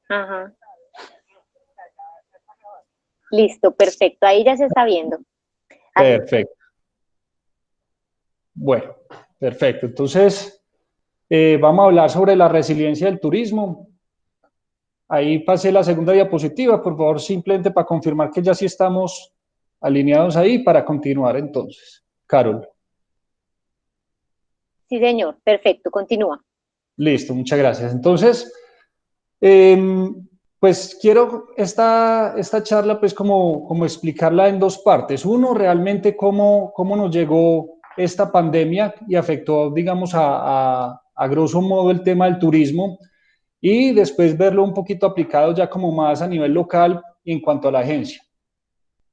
Ajá. Listo, perfecto. Ahí ya se está viendo. Así. Perfecto. Bueno, perfecto. Entonces, vamos a hablar sobre la resiliencia del turismo. Ahí pasé la segunda diapositiva, por favor, simplemente para confirmar que ya sí estamos alineados ahí para continuar entonces. Carol, Sí, señor. Perfecto. Continúa. listo, muchas gracias. Entonces, eh, pues quiero esta charla pues como explicarla en dos partes. Uno, realmente cómo nos llegó esta pandemia y afectó, digamos, a grosso modo el tema del turismo y después verlo un poquito aplicado ya como más a nivel local en cuanto a la agencia.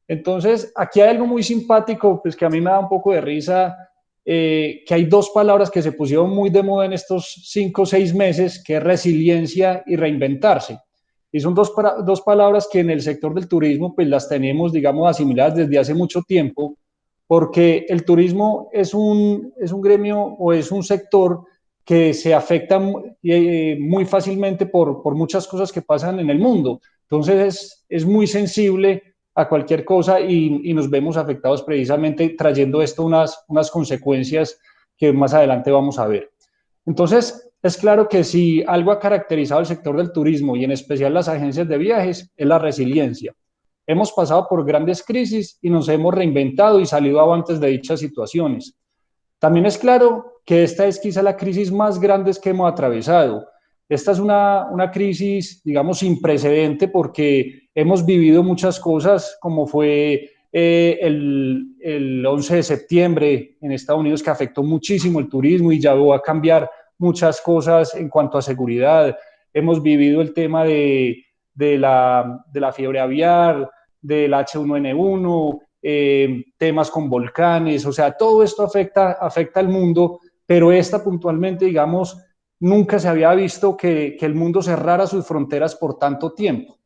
Entonces, aquí hay algo muy simpático, pues que a mí me da un poco de risa, que hay dos palabras que se pusieron muy de moda en estos 5 o 6 meses, que es resiliencia y reinventarse. Y son dos palabras que en el sector del turismo, pues las tenemos, digamos, asimiladas desde hace mucho tiempo, porque el turismo es un gremio o es un sector que se afecta muy fácilmente por muchas cosas que pasan en el mundo. Entonces, es muy sensible a cualquier cosa y nos vemos afectados precisamente trayendo esto unas consecuencias que más adelante vamos a ver. Entonces, es claro que si algo ha caracterizado el sector del turismo y en especial las agencias de viajes es la resiliencia. Hemos pasado por grandes crisis y nos hemos reinventado y salido avantes de dichas situaciones. También es claro que esta es quizá la crisis más grande que hemos atravesado. Esta es una crisis, digamos, sin precedente porque hemos vivido muchas cosas, como fue el 11 de septiembre en Estados Unidos, que afectó muchísimo el turismo y ya va a cambiar muchas cosas en cuanto a seguridad. Hemos vivido el tema de la fiebre aviar, del H1N1, temas con volcanes, o sea, todo esto afecta al mundo, pero esta puntualmente, digamos, nunca se había visto que el mundo cerrara sus fronteras por tanto tiempo.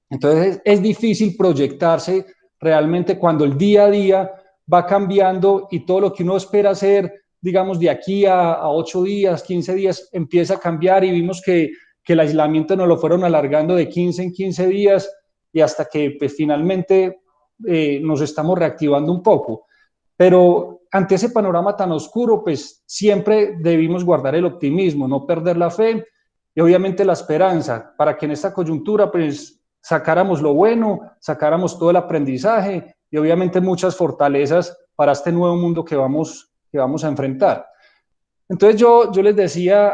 Entonces es difícil proyectarse realmente cuando el día a día va cambiando y todo lo que uno espera hacer, digamos, de aquí a 8 días, 15 días, empieza a cambiar y vimos que el aislamiento nos lo fueron alargando de 15 en 15 días y hasta que pues, finalmente nos estamos reactivando un poco. Pero ante ese panorama tan oscuro, pues siempre debimos guardar el optimismo, no perder la fe y obviamente la esperanza para que en esta coyuntura pues sacáramos lo bueno, sacáramos todo el aprendizaje y obviamente muchas fortalezas para este nuevo mundo que vamos a enfrentar. Entonces yo les decía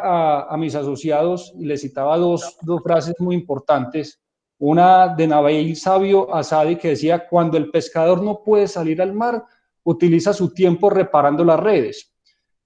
a mis asociados y les citaba dos frases muy importantes. Una de Nabil Sabio Asadi que decía, cuando el pescador no puede salir al mar, utiliza su tiempo reparando las redes.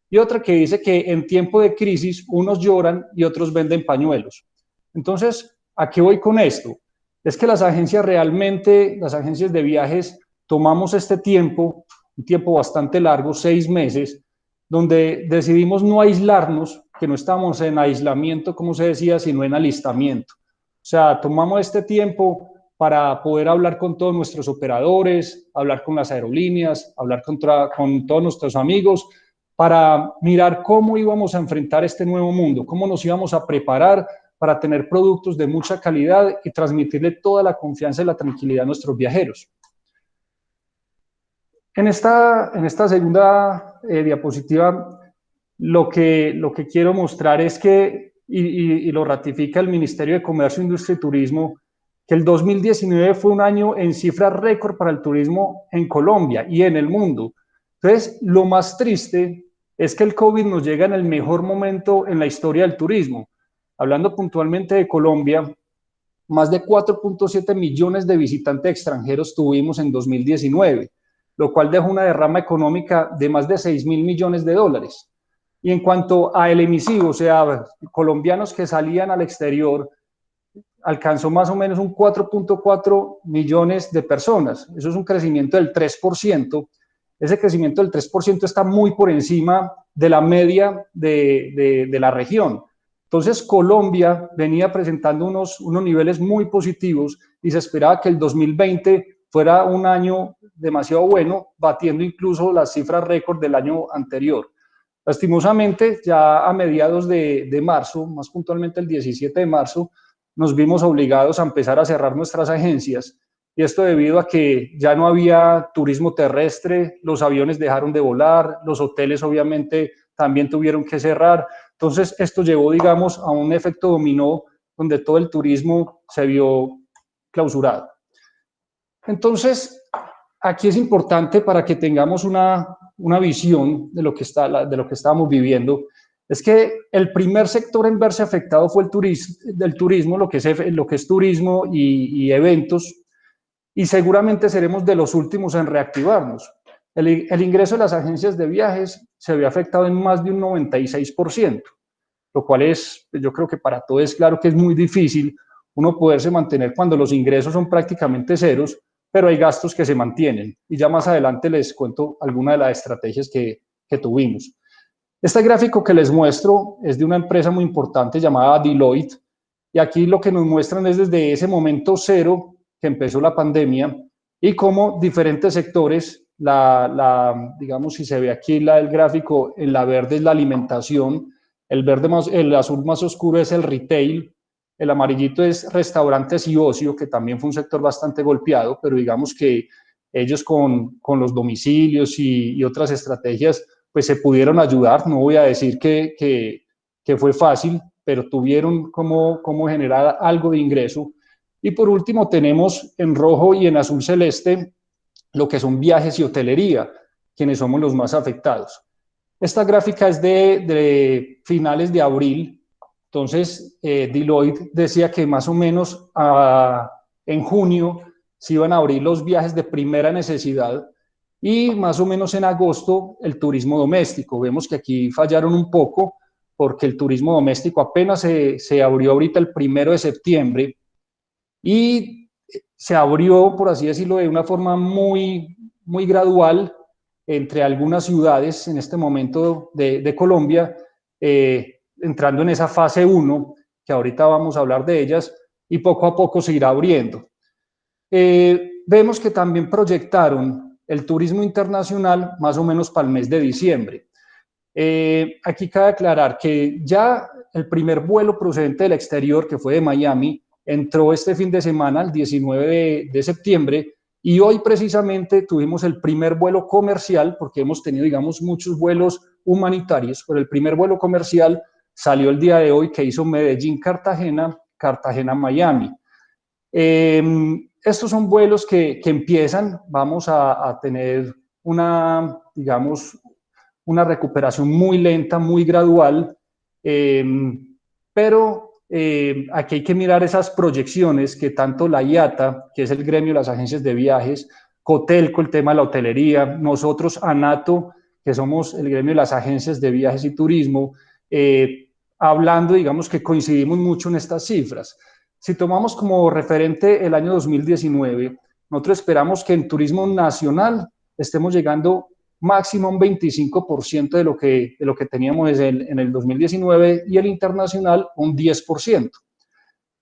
Y otra que dice que en tiempo de crisis unos lloran y otros venden pañuelos. Entonces, ¿a qué voy con esto? Es que las agencias realmente, las agencias de viajes, tomamos este tiempo, un tiempo bastante largo, 6 meses, donde decidimos no aislarnos, que no estamos en aislamiento, como se decía, sino en alistamiento. O sea, tomamos este tiempo para poder hablar con todos nuestros operadores, hablar con las aerolíneas, hablar con todos nuestros amigos, para mirar cómo íbamos a enfrentar este nuevo mundo, cómo nos íbamos a preparar para tener productos de mucha calidad y transmitirle toda la confianza y la tranquilidad a nuestros viajeros. En esta segunda diapositiva, lo que quiero mostrar es que, y lo ratifica el Ministerio de Comercio, Industria y Turismo, que el 2019 fue un año en cifras récord para el turismo en Colombia y en el mundo. Entonces, lo más triste es que el COVID nos llega en el mejor momento en la historia del turismo. Hablando puntualmente de Colombia, más de 4.7 millones de visitantes extranjeros tuvimos en 2019, lo cual dejó una derrama económica de más de 6.000 millones de dólares. Y en cuanto a el emisivo, o sea, colombianos que salían al exterior, alcanzó más o menos un 4.4 millones de personas. Eso es un crecimiento del 3%. Ese crecimiento del 3% está muy por encima de la media de la región. Entonces, Colombia venía presentando unos niveles muy positivos y se esperaba que el 2020 fuera un año demasiado bueno, batiendo incluso las cifras récord del año anterior. Lastimosamente, ya a mediados de marzo, más puntualmente el 17 de marzo, nos vimos obligados a empezar a cerrar nuestras agencias, y esto debido a que ya no había turismo terrestre, los aviones dejaron de volar, los hoteles obviamente también tuvieron que cerrar. Entonces esto llevó, digamos, a un efecto dominó donde todo el turismo se vio clausurado. Entonces, aquí es importante para que tengamos una visión de lo que estábamos viviendo, es que el primer sector en verse afectado fue el turismo, lo que es turismo y eventos, y seguramente seremos de los últimos en reactivarnos. El ingreso de las agencias de viajes se había afectado en más de un 96%, lo cual yo creo que para todos es claro que es muy difícil uno poderse mantener cuando los ingresos son prácticamente ceros, pero hay gastos que se mantienen. Y ya más adelante les cuento alguna de las estrategias que tuvimos. Este gráfico que les muestro es de una empresa muy importante llamada Deloitte, y aquí lo que nos muestran es desde ese momento cero que empezó la pandemia y cómo diferentes sectores, digamos, si se ve aquí el gráfico, en la verde es la alimentación, el azul más oscuro es el retail, el amarillito es restaurantes y ocio, que también fue un sector bastante golpeado, pero digamos que ellos con los domicilios y otras estrategias, pues se pudieron ayudar. No voy a decir que fue fácil, pero tuvieron cómo generar algo de ingreso. Y por último tenemos en rojo y en azul celeste lo que son viajes y hotelería, quienes somos los más afectados. Esta gráfica es de finales de abril. Entonces, Deloitte decía que más o menos en junio se iban a abrir los viajes de primera necesidad y más o menos en agosto el turismo doméstico. Vemos que aquí fallaron un poco porque el turismo doméstico apenas se abrió ahorita el 1 de septiembre y se abrió, por así decirlo, de una forma muy, muy gradual entre algunas ciudades en este momento de Colombia, entrando en esa fase 1, que ahorita vamos a hablar de ellas, y poco a poco se irá abriendo. Vemos que también proyectaron el turismo internacional más o menos para el mes de diciembre. Aquí cabe aclarar que ya el primer vuelo procedente del exterior, que fue de Miami, entró este fin de semana, el 19 de septiembre, y hoy precisamente tuvimos el primer vuelo comercial, porque hemos tenido, digamos, muchos vuelos humanitarios, pero el primer vuelo comercial salió el día de hoy, que hizo Medellín-Cartagena, Cartagena-Miami. Estos son vuelos que empiezan, vamos a tener digamos, una recuperación muy lenta, muy gradual, pero aquí hay que mirar esas proyecciones que tanto la IATA, que es el gremio de las agencias de viajes, Cotelco, el tema de la hotelería, nosotros, ANATO, que somos el gremio de las agencias de viajes y turismo, hablando, digamos que coincidimos mucho en estas cifras. Si tomamos como referente el año 2019, nosotros esperamos que en turismo nacional estemos llegando máximo un 25% de lo que teníamos en el 2019 y el internacional un 10%.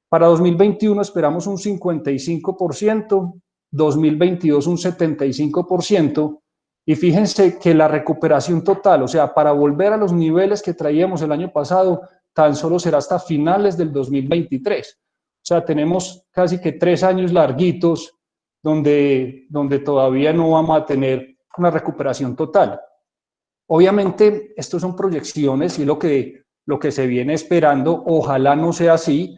Para 2021 esperamos un 55%, 2022 un 75%, y fíjense que la recuperación total, o sea, para volver a los niveles que traíamos el año pasado, tan solo será hasta finales del 2023. O sea, tenemos casi que 3 años larguitos donde todavía no vamos a tener una recuperación total. Obviamente, estos son proyecciones y lo que se viene esperando, ojalá no sea así,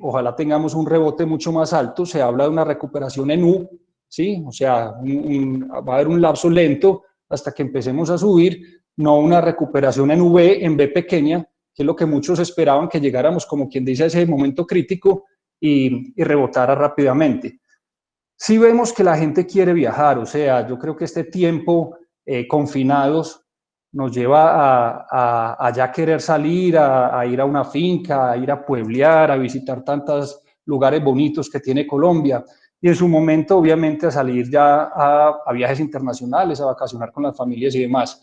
ojalá tengamos un rebote mucho más alto, se habla de una recuperación en U, ¿sí? O sea, va a haber un lapso lento hasta que empecemos a subir, no una recuperación en V, en B pequeña, que es lo que muchos esperaban, que llegáramos, como quien dice, a ese momento crítico y rebotara rápidamente. Sí vemos que la gente quiere viajar, o sea, yo creo que este tiempo confinados nos lleva a ya querer salir, a ir a una finca, a ir a pueblear, a visitar tantos lugares bonitos que tiene Colombia, y en su momento obviamente a salir ya a viajes internacionales, a vacacionar con las familias y demás.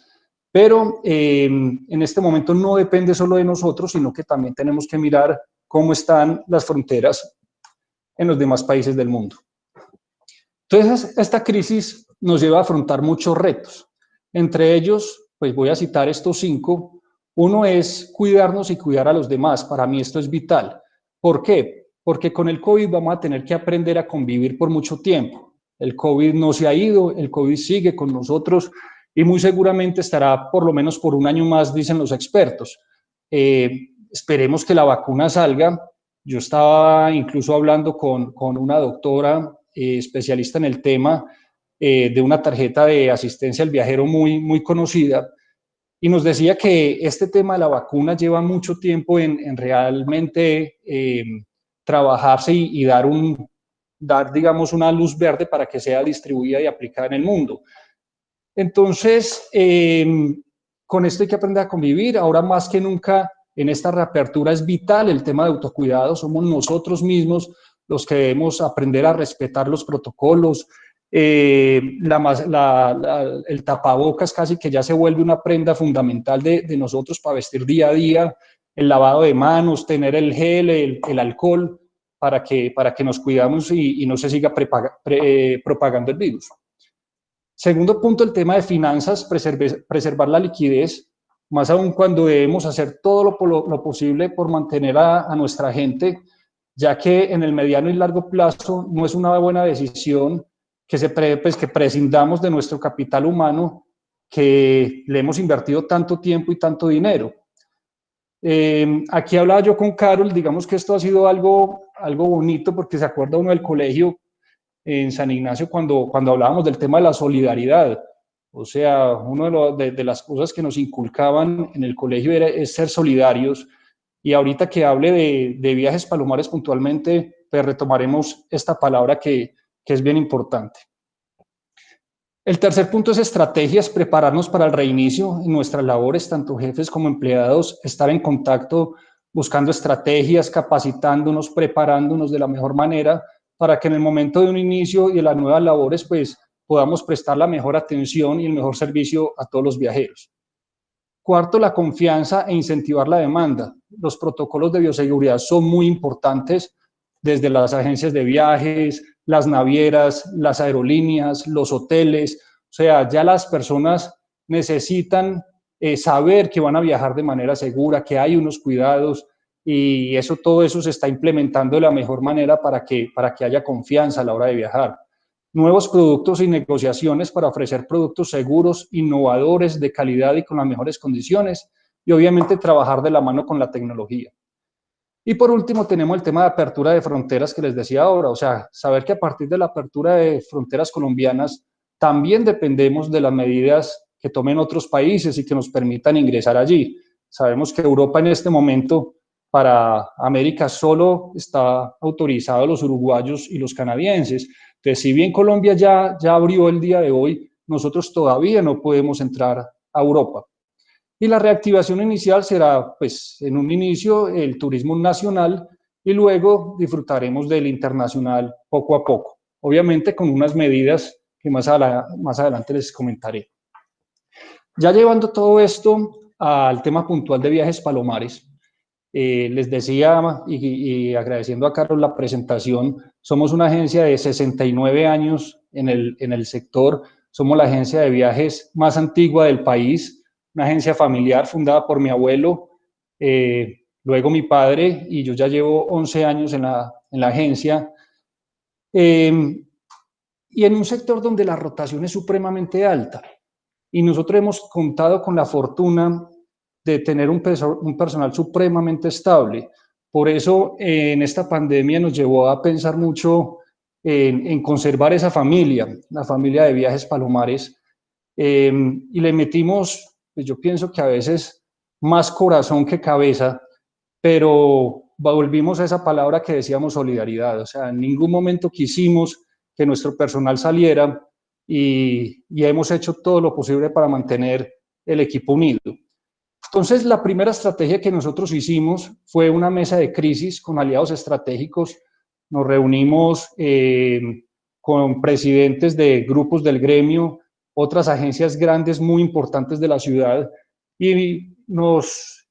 Pero en este momento no depende solo de nosotros, sino que también tenemos que mirar cómo están las fronteras en los demás países del mundo. Entonces, esta crisis nos lleva a afrontar muchos retos. Entre ellos, pues voy a citar estos 5. Uno es cuidarnos y cuidar a los demás. Para mí esto es vital. ¿Por qué? Porque con el COVID vamos a tener que aprender a convivir por mucho tiempo. El COVID no se ha ido, el COVID sigue con nosotros y muy seguramente estará por lo menos por un año más, dicen los expertos. Esperemos que la vacuna salga. Yo estaba incluso hablando con una doctora especialista en el tema de una tarjeta de asistencia al viajero muy conocida, y nos decía que este tema de la vacuna lleva mucho tiempo en realmente trabajarse y dar, digamos, una luz verde para que sea distribuida y aplicada en el mundo. Entonces, con esto hay que aprender a convivir. Ahora más que nunca, en esta reapertura es vital el tema de autocuidado. Somos nosotros mismos los que debemos aprender a respetar los protocolos. El tapabocas casi que ya se vuelve una prenda fundamental de nosotros para vestir día a día. El lavado de manos, tener el gel, el alcohol, para que nos cuidamos y no se siga propagando el virus. Segundo punto, el tema de finanzas, preservar la liquidez, más aún cuando debemos hacer todo lo posible por mantener a nuestra gente, ya que en el mediano y largo plazo no es una buena decisión que prescindamos de nuestro capital humano, que le hemos invertido tanto tiempo y tanto dinero. Aquí hablaba yo con Carol, digamos que esto ha sido algo bonito, porque se acuerda uno del colegio en San Ignacio cuando hablábamos del tema de la solidaridad. O sea, una de las cosas que nos inculcaban en el colegio es ser solidarios. Y ahorita que hable de viajes palomares puntualmente, pues retomaremos esta palabra que es bien importante. El tercer punto es estrategias, prepararnos para el reinicio en nuestras labores, tanto jefes como empleados, estar en contacto, buscando estrategias, capacitándonos, preparándonos de la mejor manera para que en el momento de un inicio y de las nuevas labores, pues podamos prestar la mejor atención y el mejor servicio a todos los viajeros. Cuarto, la confianza e incentivar la demanda. Los protocolos de bioseguridad son muy importantes, desde las agencias de viajes, las navieras, las aerolíneas, los hoteles. O sea, ya las personas necesitan saber que van a viajar de manera segura, que hay unos cuidados, y todo eso se está implementando de la mejor manera para que haya confianza a la hora de viajar. Nuevos productos y negociaciones para ofrecer productos seguros, innovadores, de calidad y con las mejores condiciones, y obviamente trabajar de la mano con la tecnología. Y por último tenemos el tema de apertura de fronteras que les decía ahora, o sea, saber que a partir de la apertura de fronteras colombianas también dependemos de las medidas que tomen otros países y que nos permitan ingresar allí. Sabemos que Europa en este momento para América solo está autorizado los uruguayos y los canadienses. Entonces, si bien Colombia ya abrió el día de hoy, nosotros todavía no podemos entrar a Europa. Y la reactivación inicial será, pues, en un inicio el turismo nacional y luego disfrutaremos del internacional poco a poco. Obviamente con unas medidas que más adelante les comentaré. Ya llevando todo esto al tema puntual de Viajes Palomares, les decía y agradeciendo a Carlos la presentación, somos una agencia de 69 años en el sector, somos la agencia de viajes más antigua del país, una agencia familiar fundada por mi abuelo, luego mi padre, y yo ya llevo 11 años en la agencia, y en un sector donde la rotación es supremamente alta. Y nosotros hemos contado con la fortuna de tener un personal supremamente estable. Por eso en esta pandemia nos llevó a pensar mucho en conservar esa familia, la familia de Viajes Palomares, y le metimos, pues yo pienso que a veces más corazón que cabeza, pero volvimos a esa palabra que decíamos solidaridad. O sea, en ningún momento quisimos que nuestro personal saliera y hemos hecho todo lo posible para mantener el equipo unido. Entonces, la primera estrategia que nosotros hicimos fue una mesa de crisis con aliados estratégicos. Nos reunimos con presidentes de grupos del gremio, otras agencias grandes muy importantes de la ciudad, y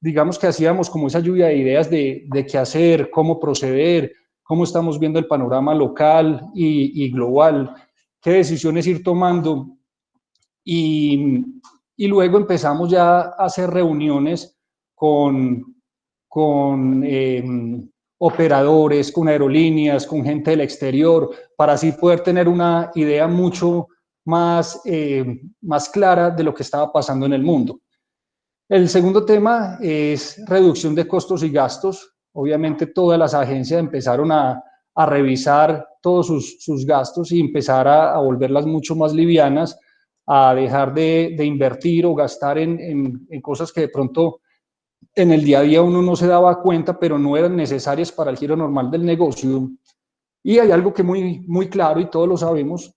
digamos que hacíamos como esa lluvia de ideas de qué hacer, cómo proceder, cómo estamos viendo el panorama local y global, qué decisiones ir tomando. Y luego empezamos ya a hacer reuniones con operadores, con aerolíneas, con gente del exterior, para así poder tener una idea mucho más, más clara de lo que estaba pasando en el mundo. El segundo tema es reducción de costos y gastos. Obviamente todas las agencias empezaron a revisar todos sus gastos y empezar a volverlas mucho más livianas, a dejar de invertir o gastar en cosas que de pronto en el día a día uno no se daba cuenta, pero no eran necesarias para el giro normal del negocio. Y hay algo que muy claro y todos lo sabemos,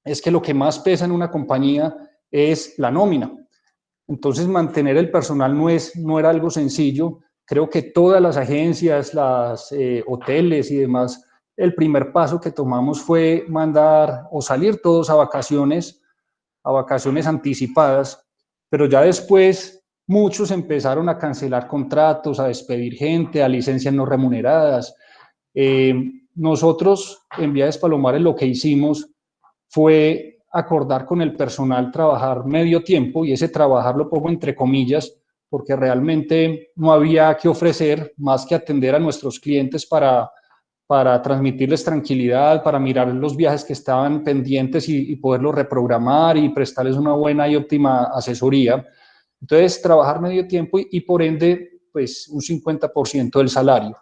es que lo que más pesa en una compañía es la nómina. Entonces, mantener el personal no era algo sencillo. Creo que todas las agencias, las hoteles y demás, el primer paso que tomamos fue mandar o salir todos a vacaciones anticipadas, pero ya después muchos empezaron a cancelar contratos, a despedir gente, a licencias no remuneradas. Nosotros en Viajes Palomares lo que hicimos fue acordar con el personal trabajar medio tiempo, y ese trabajar lo pongo entre comillas, porque realmente no había que ofrecer más que atender a nuestros clientes para transmitirles tranquilidad, para mirar los viajes que estaban pendientes y poderlos reprogramar y prestarles una buena y óptima asesoría. Entonces, trabajar medio tiempo y por ende, pues un 50% del salario.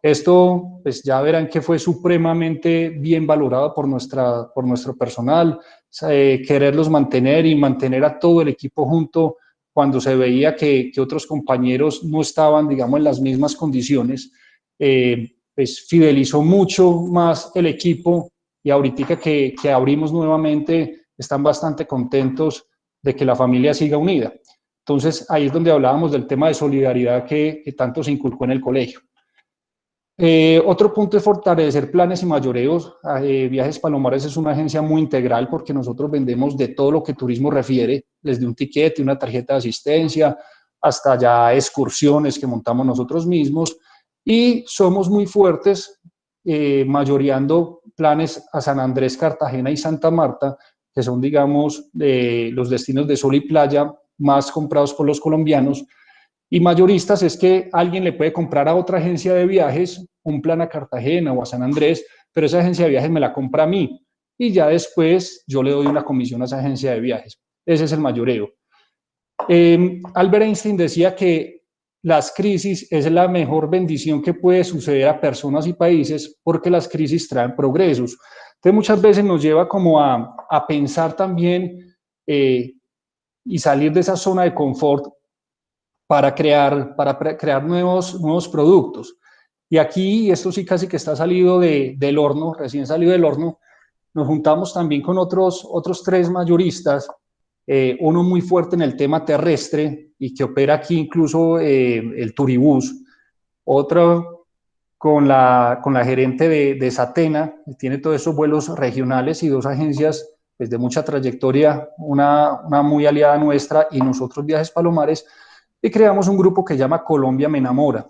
Esto, pues ya verán que fue supremamente bien valorado por nuestro personal, quererlos mantener y mantener a todo el equipo junto cuando se veía que otros compañeros no estaban, digamos, en las mismas condiciones, pues fidelizó mucho más el equipo, y ahorita que abrimos nuevamente están bastante contentos de que la familia siga unida. Entonces, ahí es donde hablábamos del tema de solidaridad que tanto se inculcó en el colegio. Otro punto es fortalecer planes y mayoreos. Viajes Palomares es una agencia muy integral porque nosotros vendemos de todo lo que turismo refiere, desde un tiquete, una tarjeta de asistencia, hasta ya excursiones que montamos nosotros mismos, y somos muy fuertes mayoreando planes a San Andrés, Cartagena y Santa Marta, que son, digamos, los destinos de sol y playa más comprados por los colombianos. Y mayoristas es que alguien le puede comprar a otra agencia de viajes un plan a Cartagena o a San Andrés, pero esa agencia de viajes me la compra a mí y ya después yo le doy una comisión a esa agencia de viajes. Ese es el mayoreo. Albert Einstein decía que las crisis es la mejor bendición que puede suceder a personas y países porque las crisis traen progresos. Entonces muchas veces nos lleva como a pensar también y salir de esa zona de confort para crear nuevos productos. Y aquí, esto sí casi que está salido del horno, recién salido del horno, nos juntamos también con otros tres mayoristas, uno muy fuerte en el tema terrestre y que opera aquí incluso el Turibús, otro con la gerente de Satena, que tiene todos esos vuelos regionales, y dos agencias pues, de mucha trayectoria, una muy aliada nuestra y nosotros Viajes Palomares, y creamos un grupo que llama Colombia Me Enamora.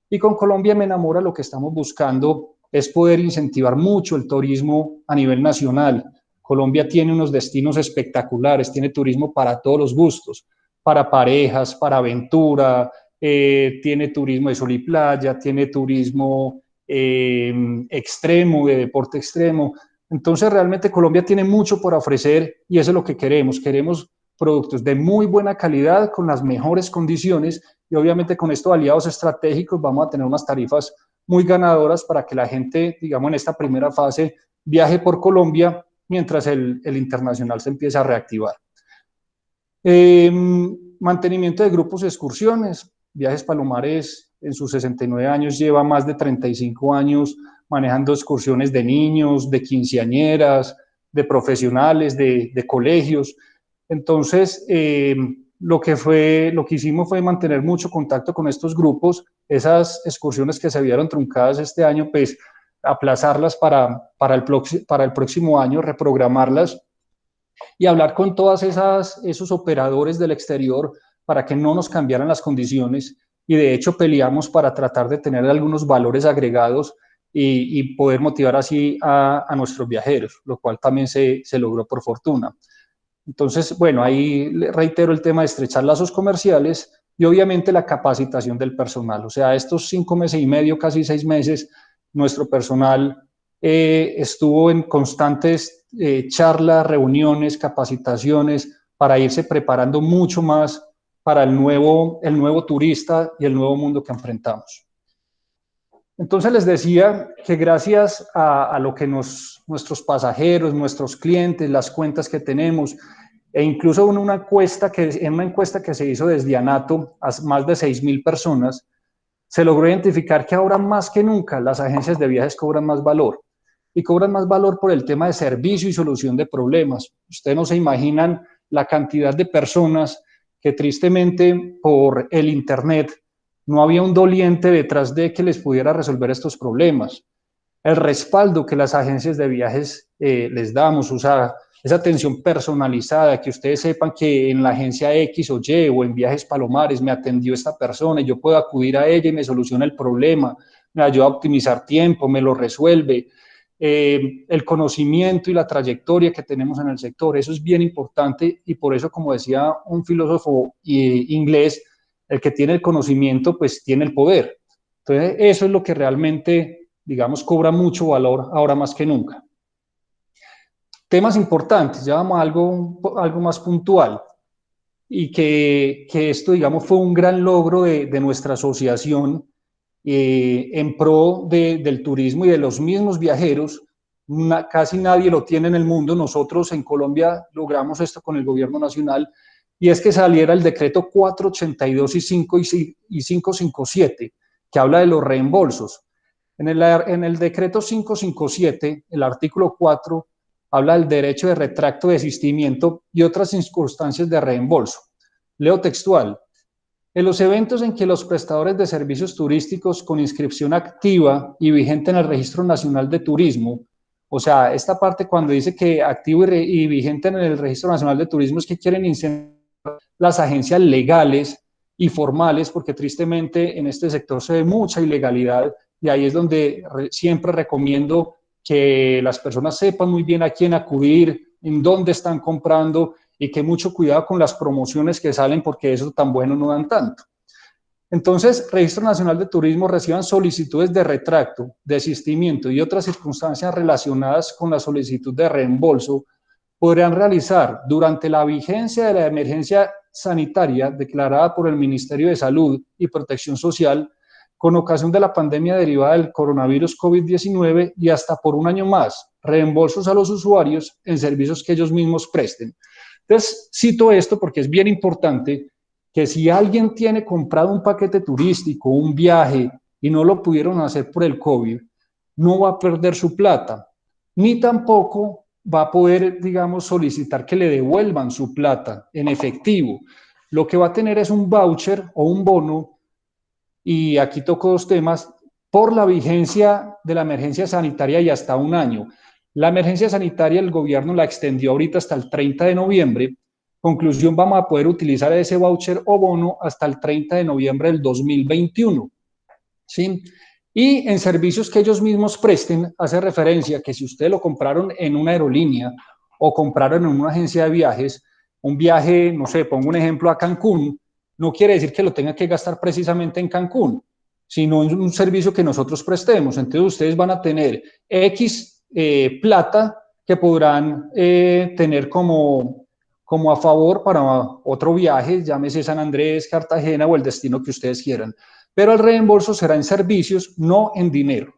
Y con Colombia Me Enamora lo que estamos buscando es poder incentivar mucho el turismo a nivel nacional. Colombia tiene unos destinos espectaculares, tiene turismo para todos los gustos, para parejas, para aventura, tiene turismo de sol y playa, tiene turismo extremo, de deporte extremo. Entonces realmente Colombia tiene mucho por ofrecer y eso es lo que queremos. Queremos productos de muy buena calidad, con las mejores condiciones, y obviamente con estos aliados estratégicos vamos a tener unas tarifas muy ganadoras para que la gente, digamos, en esta primera fase viaje por Colombia mientras el internacional se empieza a reactivar. Mantenimiento de grupos y excursiones. Viajes Palomares en sus 69 años lleva más de 35 años manejando excursiones de niños, de quinceañeras, de profesionales, de colegios. Entonces, lo que hicimos fue mantener mucho contacto con estos grupos. Esas excursiones que se vieron truncadas este año, pues aplazarlas para el próximo año, reprogramarlas y hablar con todos esos operadores del exterior para que no nos cambiaran las condiciones, y de hecho peleamos para tratar de tener algunos valores agregados y poder motivar así a nuestros viajeros, lo cual también se logró por fortuna. Entonces, bueno, ahí reitero el tema de estrechar lazos comerciales y obviamente la capacitación del personal. O sea, estos 5 meses y medio, casi 6 meses, nuestro personal estuvo en constantes charlas, reuniones, capacitaciones para irse preparando mucho más para el nuevo turista y el nuevo mundo que enfrentamos. Entonces les decía que gracias a lo que nuestros pasajeros, nuestros clientes, las cuentas que tenemos, e incluso en una encuesta que se hizo desde ANATO a más de 6.000 personas, se logró identificar que ahora más que nunca las agencias de viajes cobran más valor. Y cobran más valor por el tema de servicio y solución de problemas. Ustedes no se imaginan la cantidad de personas que tristemente por el Internet no había un doliente detrás de que les pudiera resolver estos problemas. El respaldo que las agencias de viajes les damos, o sea, esa atención personalizada, que ustedes sepan que en la agencia X o Y o en Viajes Palomares me atendió esta persona y yo puedo acudir a ella y me soluciona el problema, me ayuda a optimizar tiempo, me lo resuelve. El conocimiento y la trayectoria que tenemos en el sector, eso es bien importante y por eso, como decía un filósofo inglés, el que tiene el conocimiento, pues tiene el poder. Entonces, eso es lo que realmente, digamos, cobra mucho valor ahora más que nunca. Temas importantes, ya vamos a algo más puntual y que esto, digamos, fue un gran logro de nuestra asociación en pro del turismo y de los mismos viajeros. Casi nadie lo tiene en el mundo. Nosotros en Colombia logramos esto con el gobierno nacional y es que saliera el decreto 482 y 557 que habla de los reembolsos. En el decreto 557, el artículo 4 habla del derecho de retracto, desistimiento y otras circunstancias de reembolso. Leo textual. En los eventos en que los prestadores de servicios turísticos con inscripción activa y vigente en el Registro Nacional de Turismo, o sea, esta parte cuando dice que activo y vigente en el Registro Nacional de Turismo es que quieren incentivar las agencias legales y formales, porque tristemente en este sector se ve mucha ilegalidad y ahí es donde siempre recomiendo que las personas sepan muy bien a quién acudir, en dónde están comprando y que mucho cuidado con las promociones que salen porque eso tan bueno no dan tanto. Entonces, Registro Nacional de Turismo reciban solicitudes de retracto, desistimiento y otras circunstancias relacionadas con la solicitud de reembolso podrán realizar durante la vigencia de la emergencia sanitaria declarada por el Ministerio de Salud y Protección Social con ocasión de la pandemia derivada del coronavirus COVID-19 y hasta por un año más, reembolsos a los usuarios en servicios que ellos mismos presten. Entonces, cito esto porque es bien importante que si alguien tiene comprado un paquete turístico, un viaje, y no lo pudieron hacer por el COVID, no va a perder su plata, ni tampoco va a poder, digamos, solicitar que le devuelvan su plata en efectivo. Lo que va a tener es un voucher o un bono, y aquí toco dos temas, por la vigencia de la emergencia sanitaria y hasta un año. La emergencia sanitaria el gobierno la extendió ahorita hasta el 30 de noviembre. Conclusión, vamos a poder utilizar ese voucher o bono hasta el 30 de noviembre del 2021. ¿Sí? Y en servicios que ellos mismos presten, hace referencia que si ustedes lo compraron en una aerolínea o compraron en una agencia de viajes, un viaje, no sé, pongo un ejemplo a Cancún, no quiere decir que lo tenga que gastar precisamente en Cancún, sino en un servicio que nosotros prestemos. Entonces ustedes van a tener X plata que podrán tener como a favor para otro viaje, llámese San Andrés, Cartagena o el destino que ustedes quieran. Pero el reembolso será en servicios, no en dinero.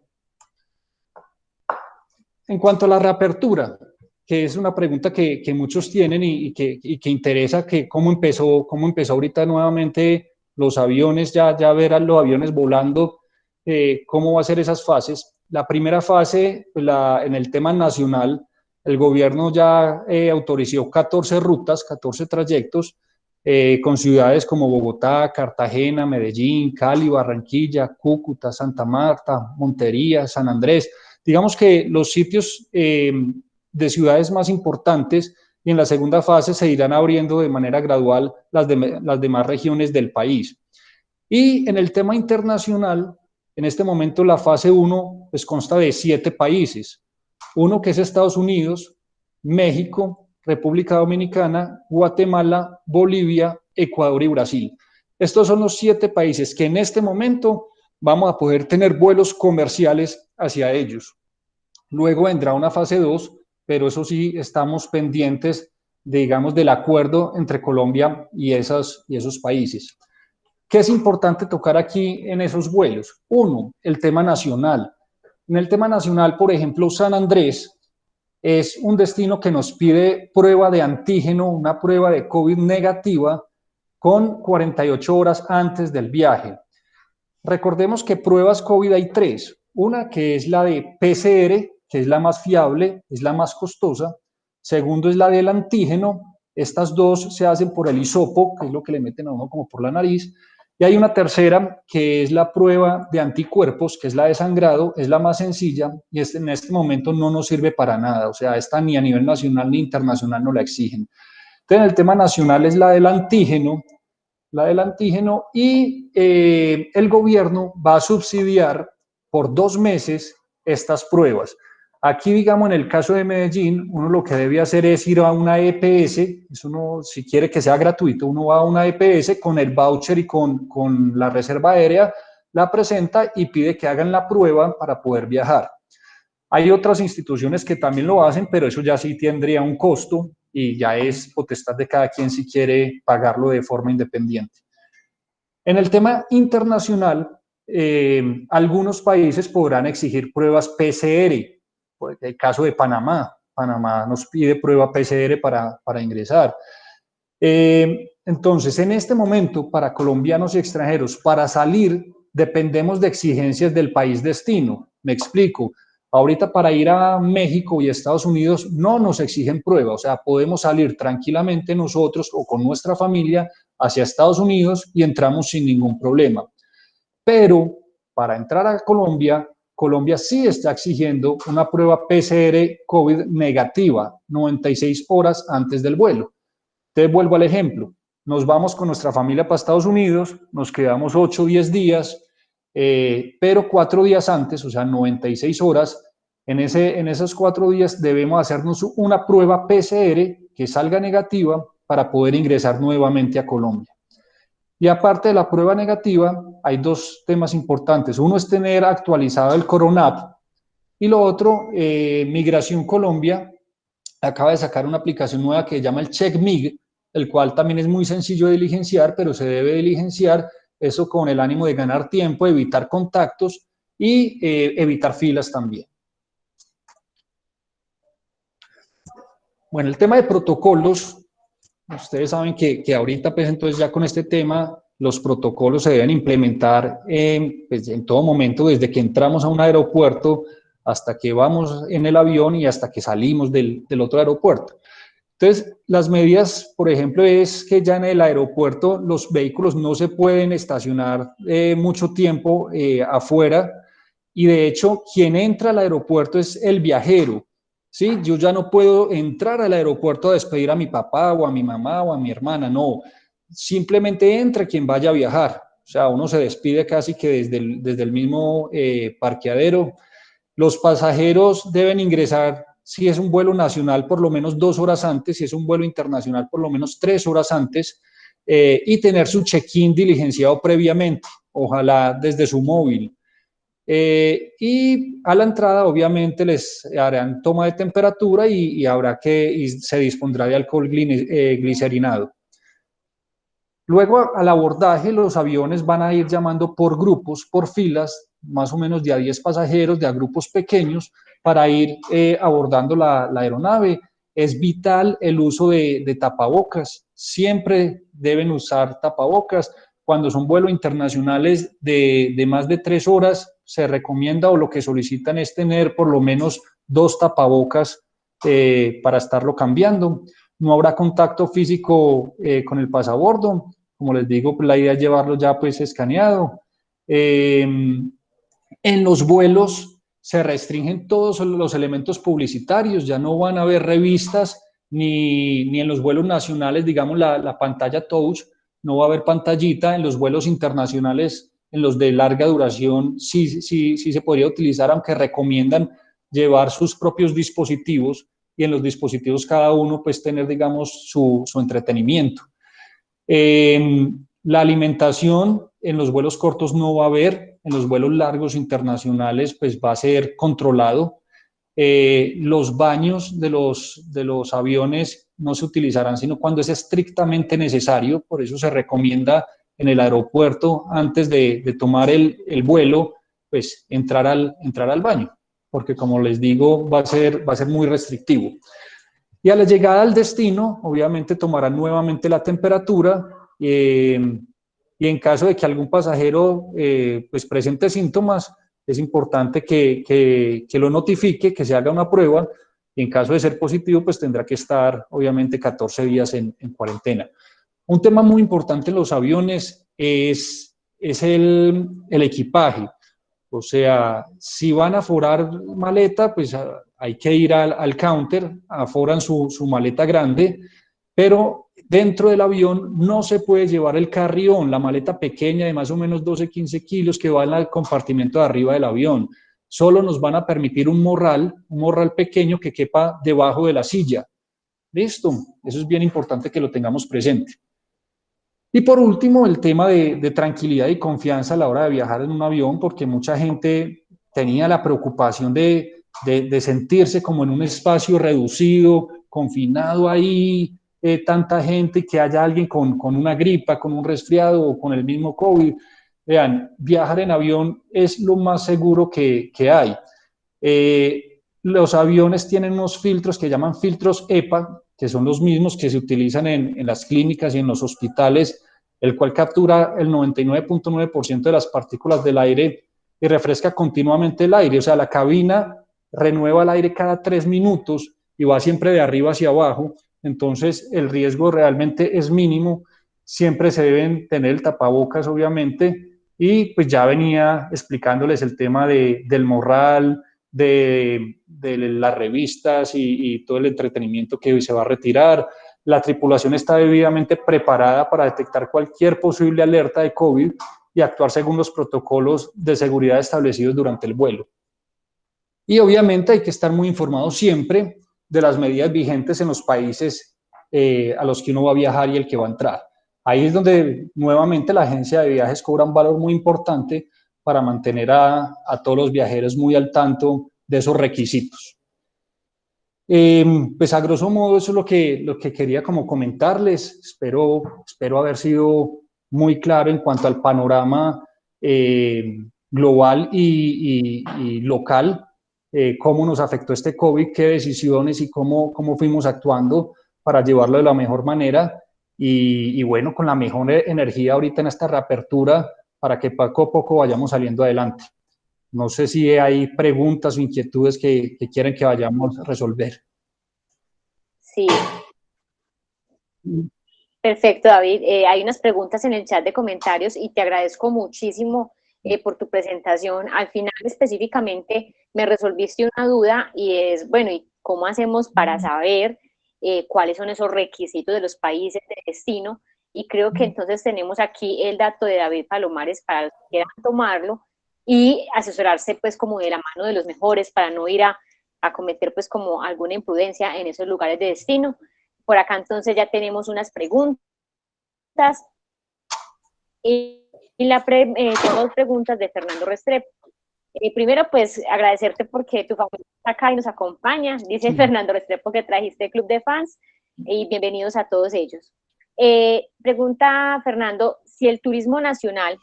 En cuanto a la reapertura, que es una pregunta que muchos tienen y que interesa, que cómo empezó ahorita nuevamente los aviones, ya verán los aviones volando, cómo va a ser esas fases. La primera fase, en el tema nacional, el gobierno ya autorizó 14 rutas, 14 trayectos, con ciudades como Bogotá, Cartagena, Medellín, Cali, Barranquilla, Cúcuta, Santa Marta, Montería, San Andrés. Digamos que los sitios de ciudades más importantes, y en la segunda fase se irán abriendo de manera gradual las demás regiones del país. Y en el tema internacional, en este momento la fase 1 pues consta de 7 países. Uno que es Estados Unidos, México, República Dominicana, Guatemala, Bolivia, Ecuador y Brasil. Estos son los 7 países que en este momento vamos a poder tener vuelos comerciales hacia ellos. Luego vendrá una fase 2, pero eso sí, estamos pendientes, digamos, del acuerdo entre Colombia y esos países. ¿Qué es importante tocar aquí en esos vuelos? Uno, el tema nacional. En el tema nacional, por ejemplo, San Andrés es un destino que nos pide prueba de antígeno, una prueba de COVID negativa con 48 horas antes del viaje. Recordemos que pruebas COVID hay 3. Una que es la de PCR, que es la más fiable, es la más costosa. Segundo es la del antígeno. Estas 2 se hacen por el hisopo, que es lo que le meten a uno como por la nariz. Y hay una tercera que es la prueba de anticuerpos, que es la de sangrado, es la más sencilla y en este momento no nos sirve para nada. O sea, esta ni a nivel nacional ni internacional no la exigen. Entonces, el tema nacional es la del antígeno y el gobierno va a subsidiar por 2 meses estas pruebas. Aquí, digamos, en el caso de Medellín, uno lo que debe hacer es ir a una EPS, uno, si quiere que sea gratuito, uno va a una EPS con el voucher y con la reserva aérea, la presenta y pide que hagan la prueba para poder viajar. Hay otras instituciones que también lo hacen, pero eso ya sí tendría un costo y ya es potestad de cada quien si quiere pagarlo de forma independiente. En el tema internacional, algunos países podrán exigir pruebas PCR. Por el caso de Panamá, Panamá nos pide prueba PCR para ingresar. Entonces, en este momento, para colombianos y extranjeros, para salir, dependemos de exigencias del país destino. Me explico. Ahorita para ir a México y Estados Unidos no nos exigen prueba, o sea, podemos salir tranquilamente nosotros o con nuestra familia hacia Estados Unidos y entramos sin ningún problema. Pero para entrar a Colombia, Colombia sí está exigiendo una prueba PCR COVID negativa 96 horas antes del vuelo. Entonces vuelvo al ejemplo, nos vamos con nuestra familia para Estados Unidos, nos quedamos 8 o 10 días, pero 4 días antes, o sea, 96 horas, en esos 4 días debemos hacernos una prueba PCR que salga negativa para poder ingresar nuevamente a Colombia. Y aparte de la prueba negativa, hay 2 temas importantes. Uno es tener actualizado el CoronaApp y lo otro, Migración Colombia acaba de sacar una aplicación nueva que se llama el CheckMig, el cual también es muy sencillo de diligenciar, pero se debe diligenciar eso con el ánimo de ganar tiempo, evitar contactos y evitar filas también. Bueno, el tema de protocolos, ustedes saben que ahorita, pues entonces ya con este tema, los protocolos se deben implementar pues, en todo momento, desde que entramos a un aeropuerto hasta que vamos en el avión y hasta que salimos del otro aeropuerto. Entonces, las medidas, por ejemplo, es que ya en el aeropuerto los vehículos no se pueden estacionar mucho tiempo afuera y de hecho quien entra al aeropuerto es el viajero. ¿Sí? Yo ya no puedo entrar al aeropuerto a despedir a mi papá o a mi mamá o a mi hermana, no. Simplemente entra quien vaya a viajar. O sea, uno se despide casi que desde el mismo parqueadero. Los pasajeros deben ingresar, si es un vuelo nacional, por lo menos 2 horas antes, si es un vuelo internacional, por lo menos 3 horas antes, y tener su check-in diligenciado previamente, ojalá desde su móvil. Y a la entrada, obviamente, les harán toma de temperatura y se dispondrá de alcohol glicerinado. Luego, al abordaje, los aviones van a ir llamando por grupos, por filas, más o menos de a 10 pasajeros, de a grupos pequeños, para ir abordando la aeronave. Es vital el uso de tapabocas. Siempre deben usar tapabocas. Cuando son vuelos internacionales de más de 3 horas, se recomienda o lo que solicitan es tener por lo menos 2 tapabocas para estarlo cambiando. No habrá contacto físico con el pasabordo. Como les digo, pues la idea es llevarlo ya pues escaneado. En los vuelos se restringen todos los elementos publicitarios, ya no van a haber revistas ni en los vuelos nacionales, digamos la pantalla touch, no va a haber pantallita. En los vuelos internacionales, en los de larga duración, sí se podría utilizar, aunque recomiendan llevar sus propios dispositivos y en los dispositivos cada uno pues tener, digamos, su entretenimiento. La alimentación en los vuelos cortos no va a haber, en los vuelos largos internacionales pues va a ser controlado. Los baños de los aviones no se utilizarán sino cuando es estrictamente necesario, por eso se recomienda en el aeropuerto antes de tomar el vuelo, pues entrar al baño, porque como les digo va a ser muy restrictivo. Y a la llegada al destino, obviamente tomarán nuevamente la temperatura y en caso de que algún pasajero pues presente síntomas, es importante que lo notifique, que se haga una prueba y en caso de ser positivo, pues tendrá que estar obviamente 14 días en cuarentena. Un tema muy importante en los aviones es el equipaje. O sea, si van a aforar maleta, pues hay que ir al counter, aforan su maleta grande, pero dentro del avión no se puede llevar el carry-on, la maleta pequeña de más o menos 12-15 kilos que va en el compartimento de arriba del avión. Solo nos van a permitir un morral pequeño que quepa debajo de la silla. Listo, eso es bien importante que lo tengamos presente. Y por último, el tema de tranquilidad y confianza a la hora de viajar en un avión, porque mucha gente tenía la preocupación de sentirse como en un espacio reducido, confinado ahí, tanta gente, y que haya alguien con una gripa, con un resfriado o con el mismo COVID. Vean, viajar en avión es lo más seguro que hay. Los aviones tienen unos filtros que llaman filtros EPA, que son los mismos que se utilizan en las clínicas y en los hospitales, el cual captura el 99.9% de las partículas del aire y refresca continuamente el aire. O sea, la cabina renueva el aire cada 3 minutos y va siempre de arriba hacia abajo. Entonces, el riesgo realmente es mínimo. Siempre se deben tener el tapabocas, obviamente. Y pues ya venía explicándoles el tema del morral, de las revistas y todo el entretenimiento que hoy se va a retirar. La tripulación está debidamente preparada para detectar cualquier posible alerta de COVID y actuar según los protocolos de seguridad establecidos durante el vuelo. Y obviamente hay que estar muy informado siempre de las medidas vigentes en los países a los que uno va a viajar y el que va a entrar. Ahí es donde nuevamente la agencia de viajes cobra un valor muy importante para mantener a todos los viajeros muy al tanto de esos requisitos. Pues a grosso modo eso es lo que quería como comentarles. Espero haber sido muy claro en cuanto al panorama global y local, cómo nos afectó este COVID, qué decisiones y cómo fuimos actuando para llevarlo de la mejor manera y bueno, con la mejor energía ahorita en esta reapertura para que poco a poco vayamos saliendo adelante. No sé si hay preguntas o inquietudes que quieren que vayamos a resolver. Sí, perfecto, David. Hay unas preguntas en el chat de comentarios y te agradezco muchísimo por tu presentación. Al final, específicamente, me resolviste una duda y es, bueno, ¿y cómo hacemos para saber cuáles son esos requisitos de los países de destino? Y creo que entonces tenemos aquí el dato de David Palomares para los que quieran tomarlo y asesorarse pues como de la mano de los mejores para no ir a cometer pues como alguna imprudencia en esos lugares de destino. Por acá entonces ya tenemos unas preguntas son dos preguntas de Fernando Restrepo. Primero, pues agradecerte porque tu familia está acá y nos acompaña. Dice Fernando Restrepo que trajiste club de fans y bienvenidos a todos ellos. Pregunta Fernando, si el turismo nacional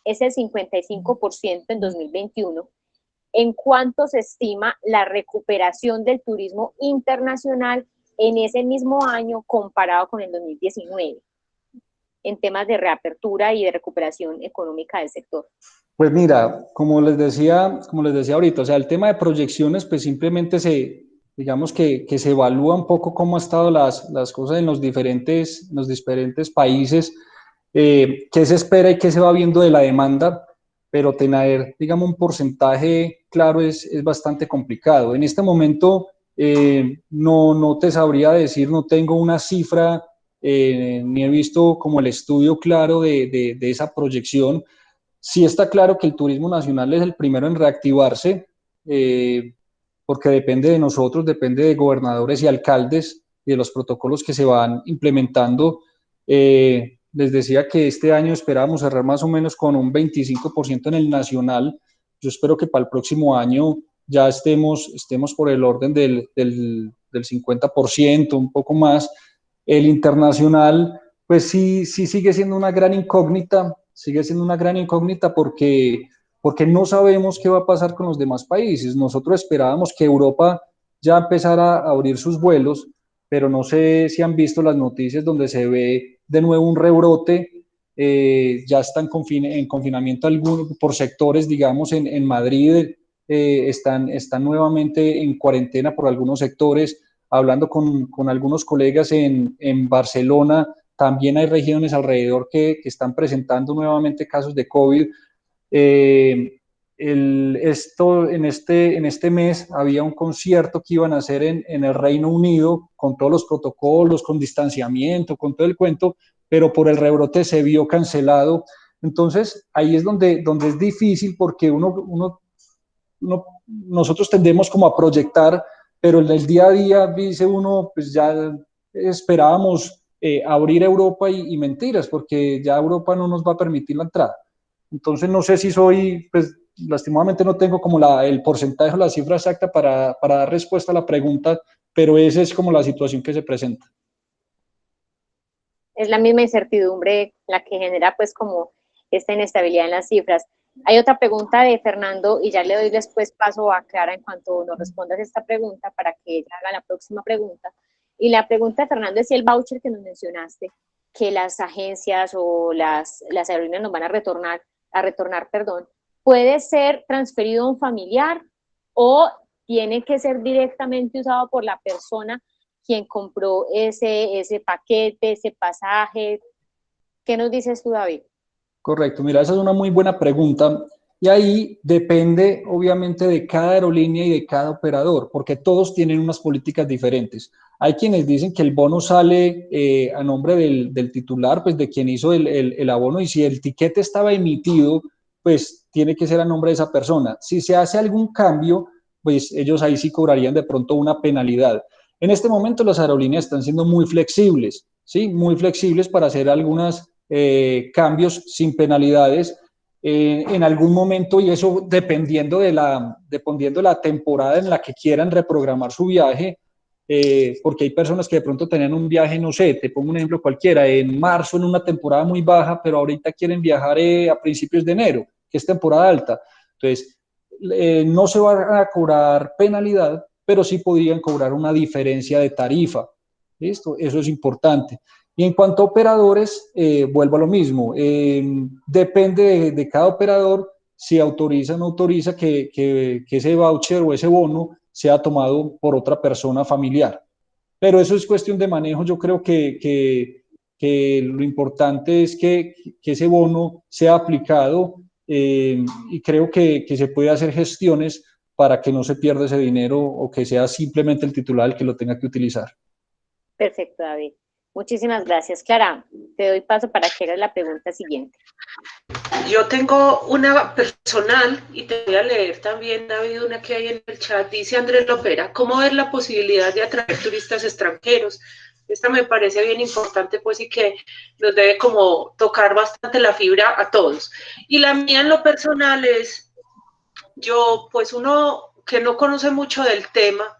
es el 55% en 2021, ¿en cuánto se estima la recuperación del turismo internacional en ese mismo año comparado con el 2019 en temas de reapertura y de recuperación económica del sector? Pues mira, como les decía ahorita, o sea, el tema de proyecciones, pues simplemente digamos que se evalúa un poco cómo han estado las cosas en los diferentes países, qué se espera y qué se va viendo de la demanda, pero tener, digamos, un porcentaje claro es bastante complicado. En este momento no te sabría decir, no tengo una cifra, ni he visto como el estudio claro de esa proyección. Sí está claro que el turismo nacional es el primero en reactivarse, porque depende de nosotros, depende de gobernadores y alcaldes y de los protocolos que se van implementando. les decía que este año esperábamos cerrar más o menos con un 25% en el nacional. Yo espero que para el próximo año ya estemos por el orden del 50%, un poco más. El internacional, pues sí sigue siendo una gran incógnita, porque no sabemos qué va a pasar con los demás países. Nosotros esperábamos que Europa ya empezara a abrir sus vuelos, pero no sé si han visto las noticias donde se ve de nuevo un rebrote. Ya están en confinamiento por sectores, digamos, en Madrid, están nuevamente en cuarentena por algunos sectores. Hablando con algunos colegas en Barcelona, también hay regiones alrededor que están presentando nuevamente casos de COVID. Eh, en este mes había un concierto que iban a hacer en el Reino Unido con todos los protocolos, con distanciamiento, con todo el cuento, pero por el rebrote se vio cancelado. Entonces, ahí es donde es difícil porque nosotros tendemos como a proyectar, pero en el día a día dice uno, pues ya esperábamos abrir Europa y mentiras, porque ya Europa no nos va a permitir la entrada. Entonces no sé si pues lastimosamente no tengo como el porcentaje o la cifra exacta para dar respuesta a la pregunta, pero esa es como la situación que se presenta. Es la misma incertidumbre la que genera pues como esta inestabilidad en las cifras. Hay otra pregunta de Fernando y ya le doy después paso a Clara en cuanto nos respondas esta pregunta para que ella haga la próxima pregunta. Y la pregunta de Fernando es si el voucher que nos mencionaste, que las agencias o las aerolíneas nos van a retornar, perdón, puede ser transferido a un familiar o tiene que ser directamente usado por la persona quien compró ese paquete, ese pasaje. ¿Qué nos dices tú, David? Correcto, mira, esa es una muy buena pregunta y ahí depende obviamente de cada aerolínea y de cada operador, porque todos tienen unas políticas diferentes. Hay quienes dicen que el bono sale a nombre del titular, pues de quien hizo el abono, y si el tiquete estaba emitido, pues tiene que ser a nombre de esa persona. Si se hace algún cambio, pues ellos ahí sí cobrarían de pronto una penalidad. En este momento las aerolíneas están siendo muy flexibles, ¿sí? Muy flexibles para hacer algunas cambios sin penalidades en algún momento, y eso dependiendo de la temporada en la que quieran reprogramar su viaje, porque hay personas que de pronto tenían un viaje, no sé, te pongo un ejemplo cualquiera, en marzo en una temporada muy baja, pero ahorita quieren viajar a principios de enero, que es temporada alta. Entonces, no se va a cobrar penalidad, pero sí podrían cobrar una diferencia de tarifa. ¿Listo? Eso es importante. Y en cuanto a operadores, vuelvo a lo mismo. Depende de cada operador si autoriza o no autoriza que ese voucher o ese bono sea tomado por otra persona familiar. Pero eso es cuestión de manejo. Yo creo que lo importante es que ese bono sea aplicado, y creo que se puede hacer gestiones para que no se pierda ese dinero o que sea simplemente el titular el que lo tenga que utilizar. Perfecto, David. Muchísimas gracias. Clara, te doy paso para que hagas la pregunta siguiente. Yo tengo una personal y te voy a leer también, David, una que hay en el chat. Dice Andrés Lopera, ¿cómo ver la posibilidad de atraer turistas extranjeros? Esta me parece bien importante, pues, y que nos debe como tocar bastante la fibra a todos. Y la mía en lo personal es, yo, pues, uno que no conoce mucho del tema,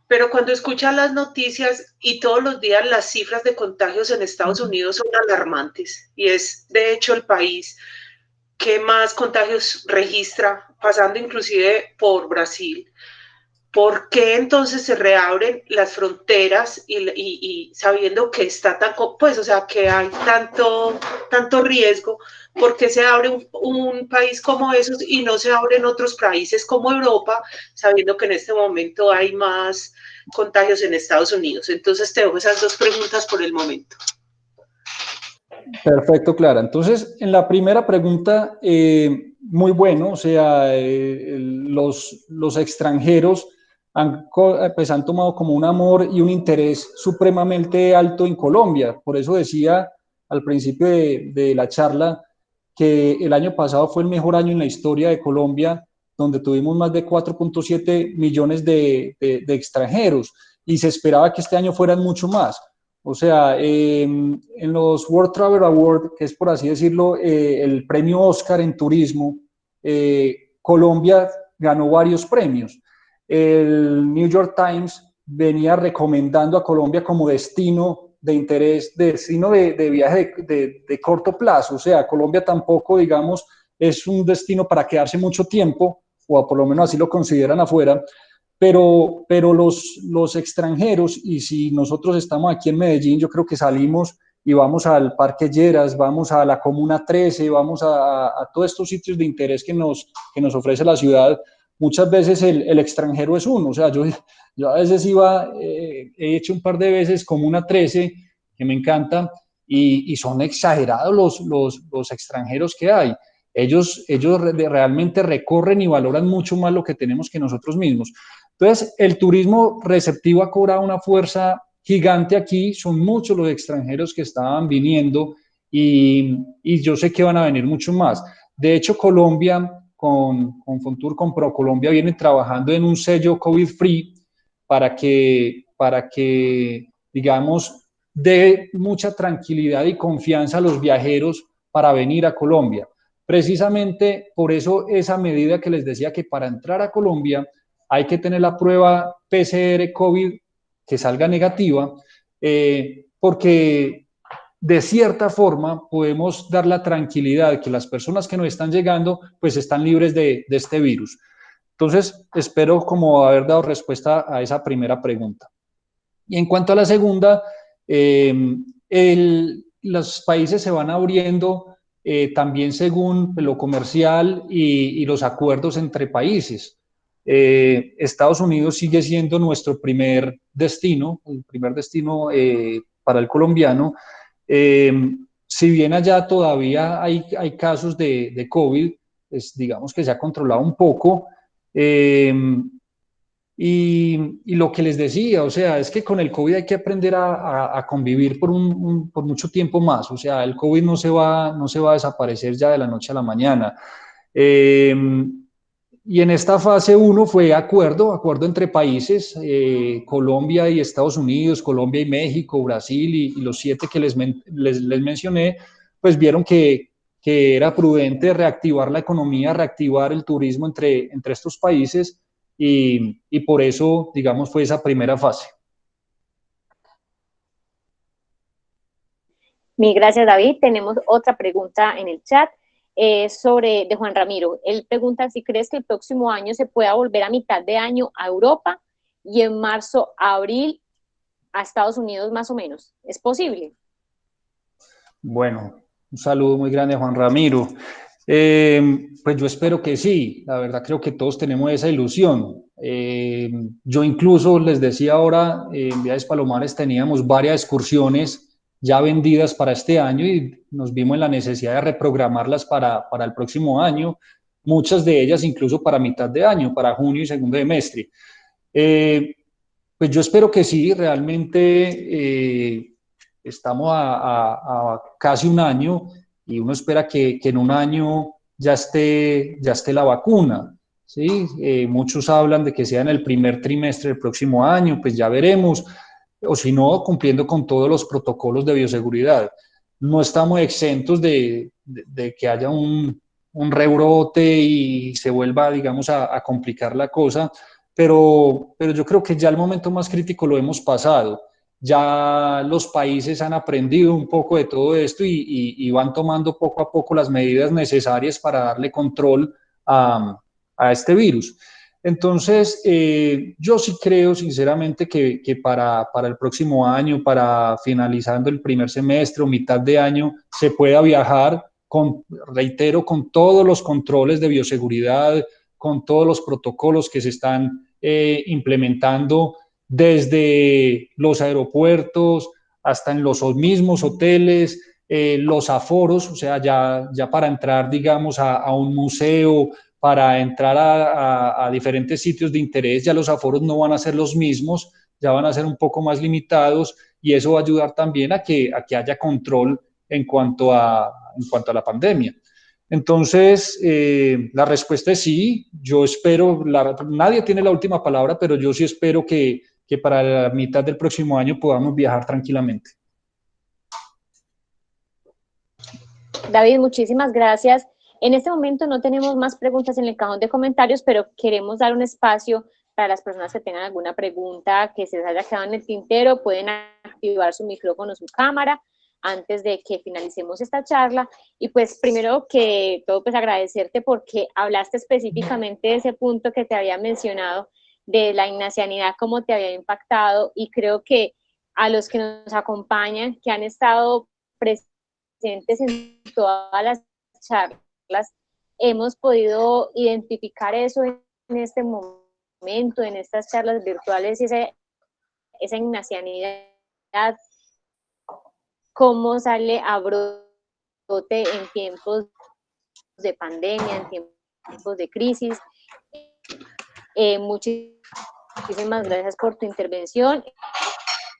pero cuando escucha las noticias y todos los días las cifras de contagios en Estados Unidos son alarmantes, y es, de hecho, el país que más contagios registra, pasando inclusive por Brasil. ¿Por qué entonces se reabren las fronteras y sabiendo que está tan, pues, o sea, que hay tanto riesgo? ¿Por qué se abre un país como esos y no se abren otros países como Europa, sabiendo que en este momento hay más contagios en Estados Unidos? Entonces te dejo esas dos preguntas por el momento. Perfecto, Clara. Entonces, en la primera pregunta, muy bueno, o sea, los extranjeros pues han tomado como un amor y un interés supremamente alto en Colombia. Por eso decía al principio de la charla que el año pasado fue el mejor año en la historia de Colombia, donde tuvimos más de 4.7 millones de extranjeros, y se esperaba que este año fueran mucho más. O sea, en los World Travel Awards, que es por así decirlo, el premio Oscar en turismo, Colombia ganó varios premios. El New York Times venía recomendando a Colombia como destino de interés, destino de viaje de corto plazo. O sea, Colombia tampoco, digamos, es un destino para quedarse mucho tiempo, o por lo menos así lo consideran afuera, pero los extranjeros, y si nosotros estamos aquí en Medellín, yo creo que salimos y vamos al Parque Lleras, vamos a la Comuna 13, vamos a todos estos sitios de interés que nos ofrece la ciudad. Muchas veces el extranjero es uno. O sea, yo a veces iba, he hecho un par de veces Comuna 13, que me encanta, y son exagerados los extranjeros que hay. Ellos realmente recorren y valoran mucho más lo que tenemos que nosotros mismos. Entonces, el turismo receptivo ha cobrado una fuerza gigante aquí. Son muchos los extranjeros que estaban viniendo y yo sé que van a venir mucho más. De hecho, Colombia, con Fontour, con ProColombia, viene trabajando en un sello COVID-free para que, digamos, dé mucha tranquilidad y confianza a los viajeros para venir a Colombia. Precisamente por eso esa medida que les decía, que para entrar a Colombia hay que tener la prueba PCR COVID que salga negativa, porque de cierta forma podemos dar la tranquilidad que las personas que nos están llegando pues están libres de este virus. Entonces, espero como haber dado respuesta a esa primera pregunta. Y en cuanto a la segunda, los países se van abriendo también según lo comercial y los acuerdos entre países. Estados Unidos sigue siendo nuestro primer destino, el primer destino para el colombiano. Si bien allá todavía hay casos de COVID, pues digamos que se ha controlado un poco. Y lo que les decía, o sea, es que con el COVID hay que aprender a convivir por mucho tiempo más. O sea, el COVID no se va a desaparecer ya de la noche a la mañana. Eh, y en esta fase 1 fue acuerdo entre países, Colombia y Estados Unidos, Colombia y México, Brasil y los 7 que les mencioné, pues vieron que era prudente reactivar la economía, reactivar el turismo entre estos países y por eso, digamos, fue esa primera fase. Mil gracias, David. Tenemos otra pregunta en el chat de Juan Ramiro. Él pregunta si crees que el próximo año se pueda volver a mitad de año a Europa y en marzo, abril a Estados Unidos más o menos. ¿Es posible? Bueno, un saludo muy grande a Juan Ramiro. Pues yo espero que sí. La verdad creo que todos tenemos esa ilusión. Yo incluso les decía ahora, en Viajes Palomares teníamos varias excursiones ya vendidas para este año y nos vimos en la necesidad de reprogramarlas para el próximo año, muchas de ellas incluso para mitad de año, para junio y segundo semestre. Pues yo espero que sí, realmente estamos a casi un año y uno espera que en un año ya esté la vacuna. ¿Sí? Muchos hablan de que sea en el primer trimestre del próximo año, pues ya veremos, o si no, cumpliendo con todos los protocolos de bioseguridad. No estamos exentos de que haya un rebrote y se vuelva, digamos, a complicar la cosa, pero yo creo que ya el momento más crítico lo hemos pasado. Ya los países han aprendido un poco de todo esto y van tomando poco a poco las medidas necesarias para darle control a este virus. Entonces, yo sí creo sinceramente que para el próximo año, para finalizando el primer semestre o mitad de año, se pueda viajar reitero, con todos los controles de bioseguridad, con todos los protocolos que se están implementando desde los aeropuertos hasta en los mismos hoteles, los aforos, o sea, ya para entrar, digamos, a un museo, para entrar a diferentes sitios de interés, ya los aforos no van a ser los mismos, ya van a ser un poco más limitados y eso va a ayudar también a que haya control en cuanto a la pandemia. Entonces, la respuesta es sí. Yo espero, nadie tiene la última palabra, pero yo sí espero que que para la mitad del próximo año podamos viajar tranquilamente. David, muchísimas gracias. En este momento no tenemos más preguntas en el cajón de comentarios, pero queremos dar un espacio para las personas que tengan alguna pregunta que se les haya quedado en el tintero. Pueden activar su micrófono, su cámara, antes de que finalicemos esta charla. Y pues primero que todo, pues agradecerte porque hablaste específicamente de ese punto que te había mencionado, de la ignacianidad, cómo te había impactado, y creo que a los que nos acompañan, que han estado presentes en todas las charlas, hemos podido identificar eso en este momento, en estas charlas virtuales, esa ignacianidad, cómo sale a brote en tiempos de pandemia, en tiempos de crisis. Muchísimas gracias por tu intervención.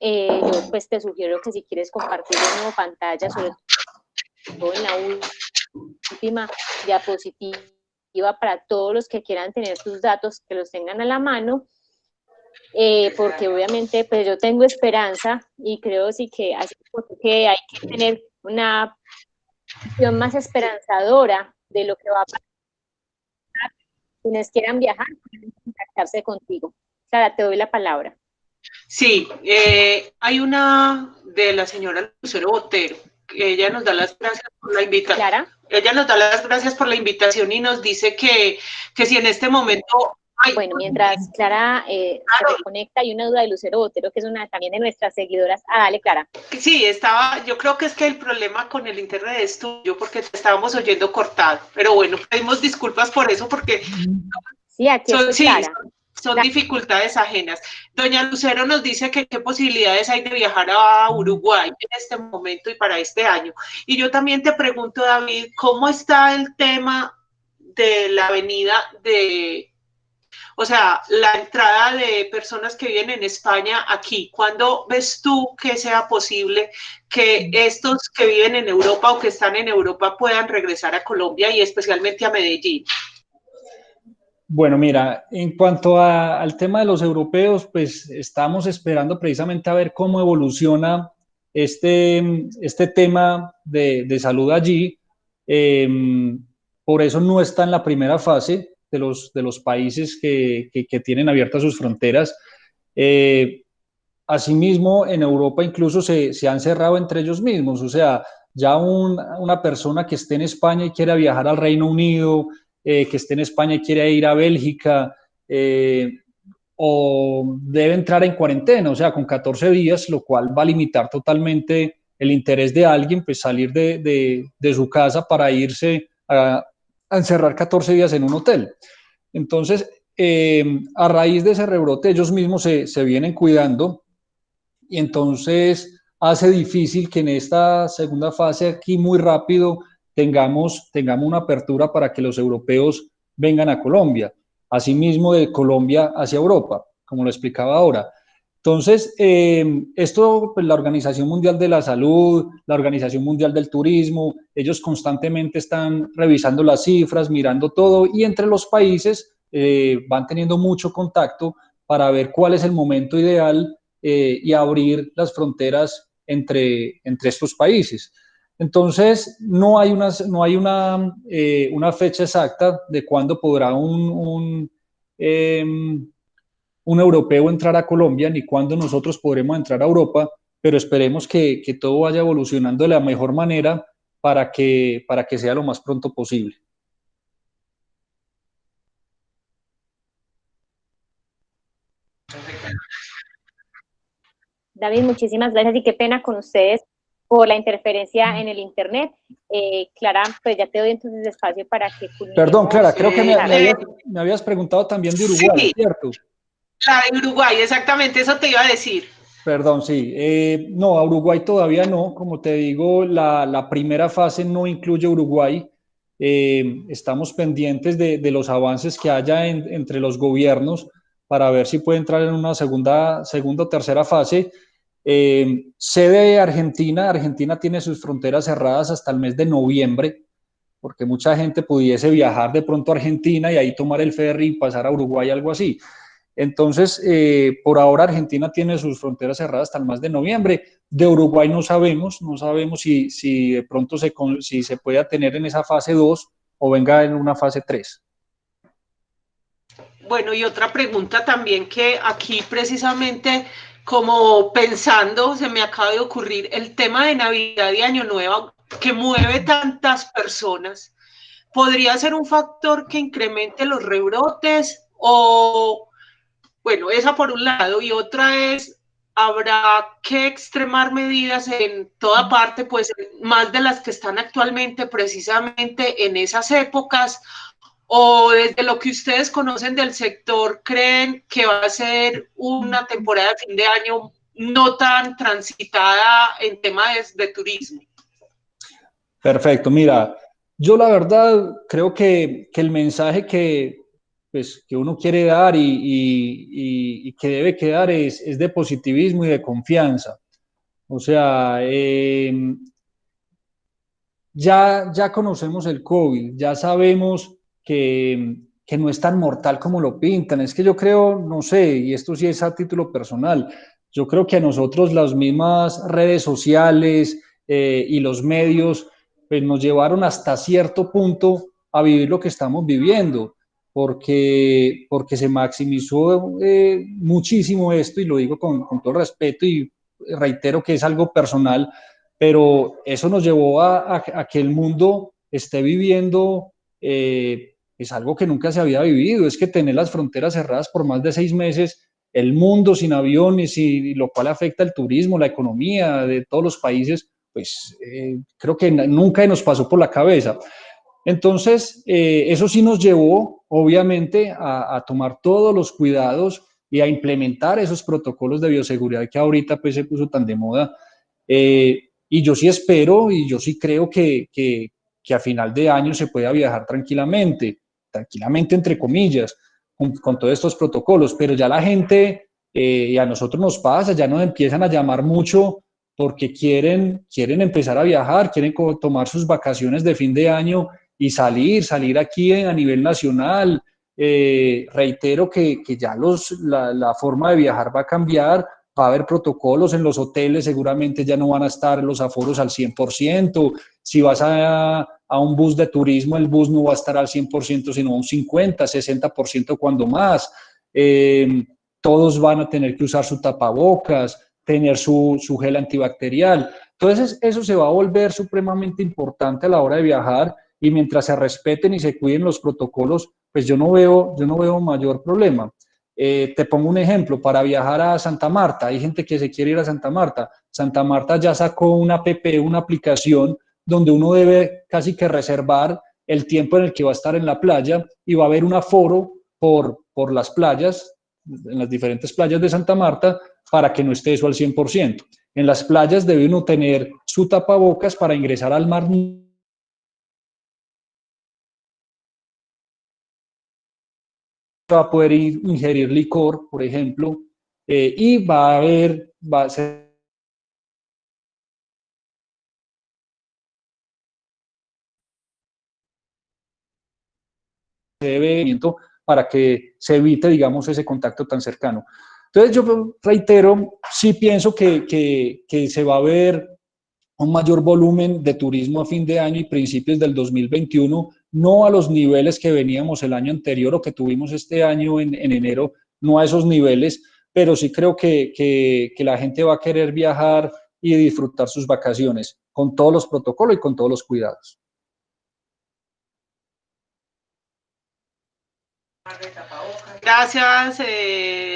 Yo pues te sugiero que si quieres compartir de nuevo pantalla, sobre todo en la última diapositiva, para todos los que quieran tener tus datos, que los tengan a la mano, porque obviamente pues yo tengo esperanza y creo sí que hay que tener una visión más esperanzadora de lo que va a pasar. Quienes quieran viajar, pueden contactarse contigo. Clara, te doy la palabra. Sí, hay una de la señora Lucero Botero, que ella nos da las gracias por la invitación. Clara. Ella nos da las gracias por la invitación y nos dice que si en este momento... Bueno, mientras Clara se reconecta, hay una duda de Lucero Botero, que es una también de nuestras seguidoras. Dale, Clara. Sí, yo creo que es que el problema con el internet es tuyo, porque te estábamos oyendo cortado, pero bueno, pedimos disculpas por eso, porque sí, aquí estoy Clara. Son dificultades ajenas. Doña Lucero nos dice que qué posibilidades hay de viajar a Uruguay en este momento y para este año. Y yo también te pregunto, David, ¿cómo está el tema de la avenida o sea, la entrada de personas que viven en España aquí? ¿Cuándo ves tú que sea posible que estos que viven en Europa o que están en Europa puedan regresar a Colombia y especialmente a Medellín? Bueno, mira, en cuanto al tema de los europeos, pues estamos esperando precisamente a ver cómo evoluciona este tema de salud allí. Por eso no está en la primera fase de los países que tienen abiertas sus fronteras. Asimismo, en Europa incluso se han cerrado entre ellos mismos. O sea, ya una persona que esté en España y quiera viajar al Reino Unido, que esté en España y quiere ir a Bélgica, o debe entrar en cuarentena, o sea, con 14 días, lo cual va a limitar totalmente el interés de alguien, pues salir de su casa para irse a encerrar 14 días en un hotel. Entonces, a raíz de ese rebrote, ellos mismos se vienen cuidando, y entonces hace difícil que en esta segunda fase aquí muy rápido tengamos una apertura para que los europeos vengan a Colombia, asimismo de Colombia hacia Europa, como lo explicaba ahora. Entonces, esto, pues, la Organización Mundial de la Salud, la Organización Mundial del Turismo, ellos constantemente están revisando las cifras, mirando todo, y entre los países van teniendo mucho contacto para ver cuál es el momento ideal y abrir las fronteras entre estos países. Entonces, no hay una fecha exacta de cuándo podrá un europeo entrar a Colombia, ni cuándo nosotros podremos entrar a Europa, pero esperemos que todo vaya evolucionando de la mejor manera para que sea lo más pronto posible. David, muchísimas gracias y qué pena con ustedes por la interferencia en el internet. Clara, pues ya te doy entonces espacio para que culminemos. Perdón, Clara, creo que me habías preguntado también de Uruguay, sí, ¿cierto? La de Uruguay, exactamente, eso te iba a decir. Perdón, sí. No, a Uruguay todavía no. Como te digo, la primera fase no incluye Uruguay. Estamos pendientes de los avances que haya entre los gobiernos para ver si puede entrar en una segunda o tercera fase. Sede Argentina. Argentina tiene sus fronteras cerradas hasta el mes de noviembre, porque mucha gente pudiese viajar de pronto a Argentina y ahí tomar el ferry y pasar a Uruguay, algo así. Entonces, por ahora Argentina tiene sus fronteras cerradas hasta el mes de noviembre. De Uruguay no sabemos si de pronto si se puede tener en esa fase 2 o venga en una fase 3. Bueno, y otra pregunta también que aquí precisamente como pensando se me acaba de ocurrir el tema de Navidad y Año Nuevo que mueve tantas personas. ¿Podría ser un factor que incremente los rebrotes? O, bueno, esa por un lado, y otra es, habrá que extremar medidas en toda parte, pues más de las que están actualmente precisamente en esas épocas, o desde lo que ustedes conocen del sector, creen que va a ser una temporada de fin de año no tan transitada en temas de turismo. Perfecto, mira, yo la verdad creo que el mensaje pues, que uno quiere dar y que debe quedar es de positivismo y de confianza. O sea, ya conocemos el COVID, ya sabemos que no es tan mortal como lo pintan. Es que yo creo, no sé, y esto sí es a título personal, yo creo que a nosotros las mismas redes sociales y los medios pues, nos llevaron hasta cierto punto a vivir lo que estamos viviendo, porque se maximizó muchísimo esto, y lo digo con todo respeto y reitero que es algo personal, pero eso nos llevó a que el mundo esté viviendo es algo que nunca se había vivido. Es que tener las fronteras cerradas por más de 6 meses, el mundo sin aviones, y lo cual afecta el turismo, la economía de todos los países, pues creo que nunca nos pasó por la cabeza. Entonces, eso sí nos llevó, obviamente, a tomar todos los cuidados y a implementar esos protocolos de bioseguridad que ahorita pues se puso tan de moda. Y yo sí espero y yo sí creo que a final de año se pueda viajar tranquilamente entre comillas, con todos estos protocolos, pero ya la gente, y a nosotros nos pasa, ya nos empiezan a llamar mucho porque quieren empezar a viajar, quieren tomar sus vacaciones de fin de año y salir aquí a nivel nacional. Reitero que ya la forma de viajar va a cambiar, va a haber protocolos en los hoteles, seguramente ya no van a estar los aforos al 100%. Si vas a un bus de turismo, el bus no va a estar al 100%, sino un 50, 60% cuando más. Todos van a tener que usar su tapabocas, tener su gel antibacterial. Entonces, eso se va a volver supremamente importante a la hora de viajar, y mientras se respeten y se cuiden los protocolos, pues yo no veo mayor problema. Te pongo un ejemplo, para viajar a Santa Marta, hay gente que se quiere ir a Santa Marta. Santa Marta ya sacó una app, una aplicación, donde uno debe casi que reservar el tiempo en el que va a estar en la playa, y va a haber un aforo por las playas, en las diferentes playas de Santa Marta, para que no esté eso al 100%. En las playas debe uno tener su tapabocas para ingresar al mar. Va a poder ingerir licor, por ejemplo, y va a ser para que se evite, digamos, ese contacto tan cercano. Entonces, yo reitero, sí pienso que se va a ver un mayor volumen de turismo a fin de año y principios del 2021, no a los niveles que veníamos el año anterior o que tuvimos este año en enero, no a esos niveles, pero sí creo que la gente va a querer viajar y disfrutar sus vacaciones con todos los protocolos y con todos los cuidados. Gracias,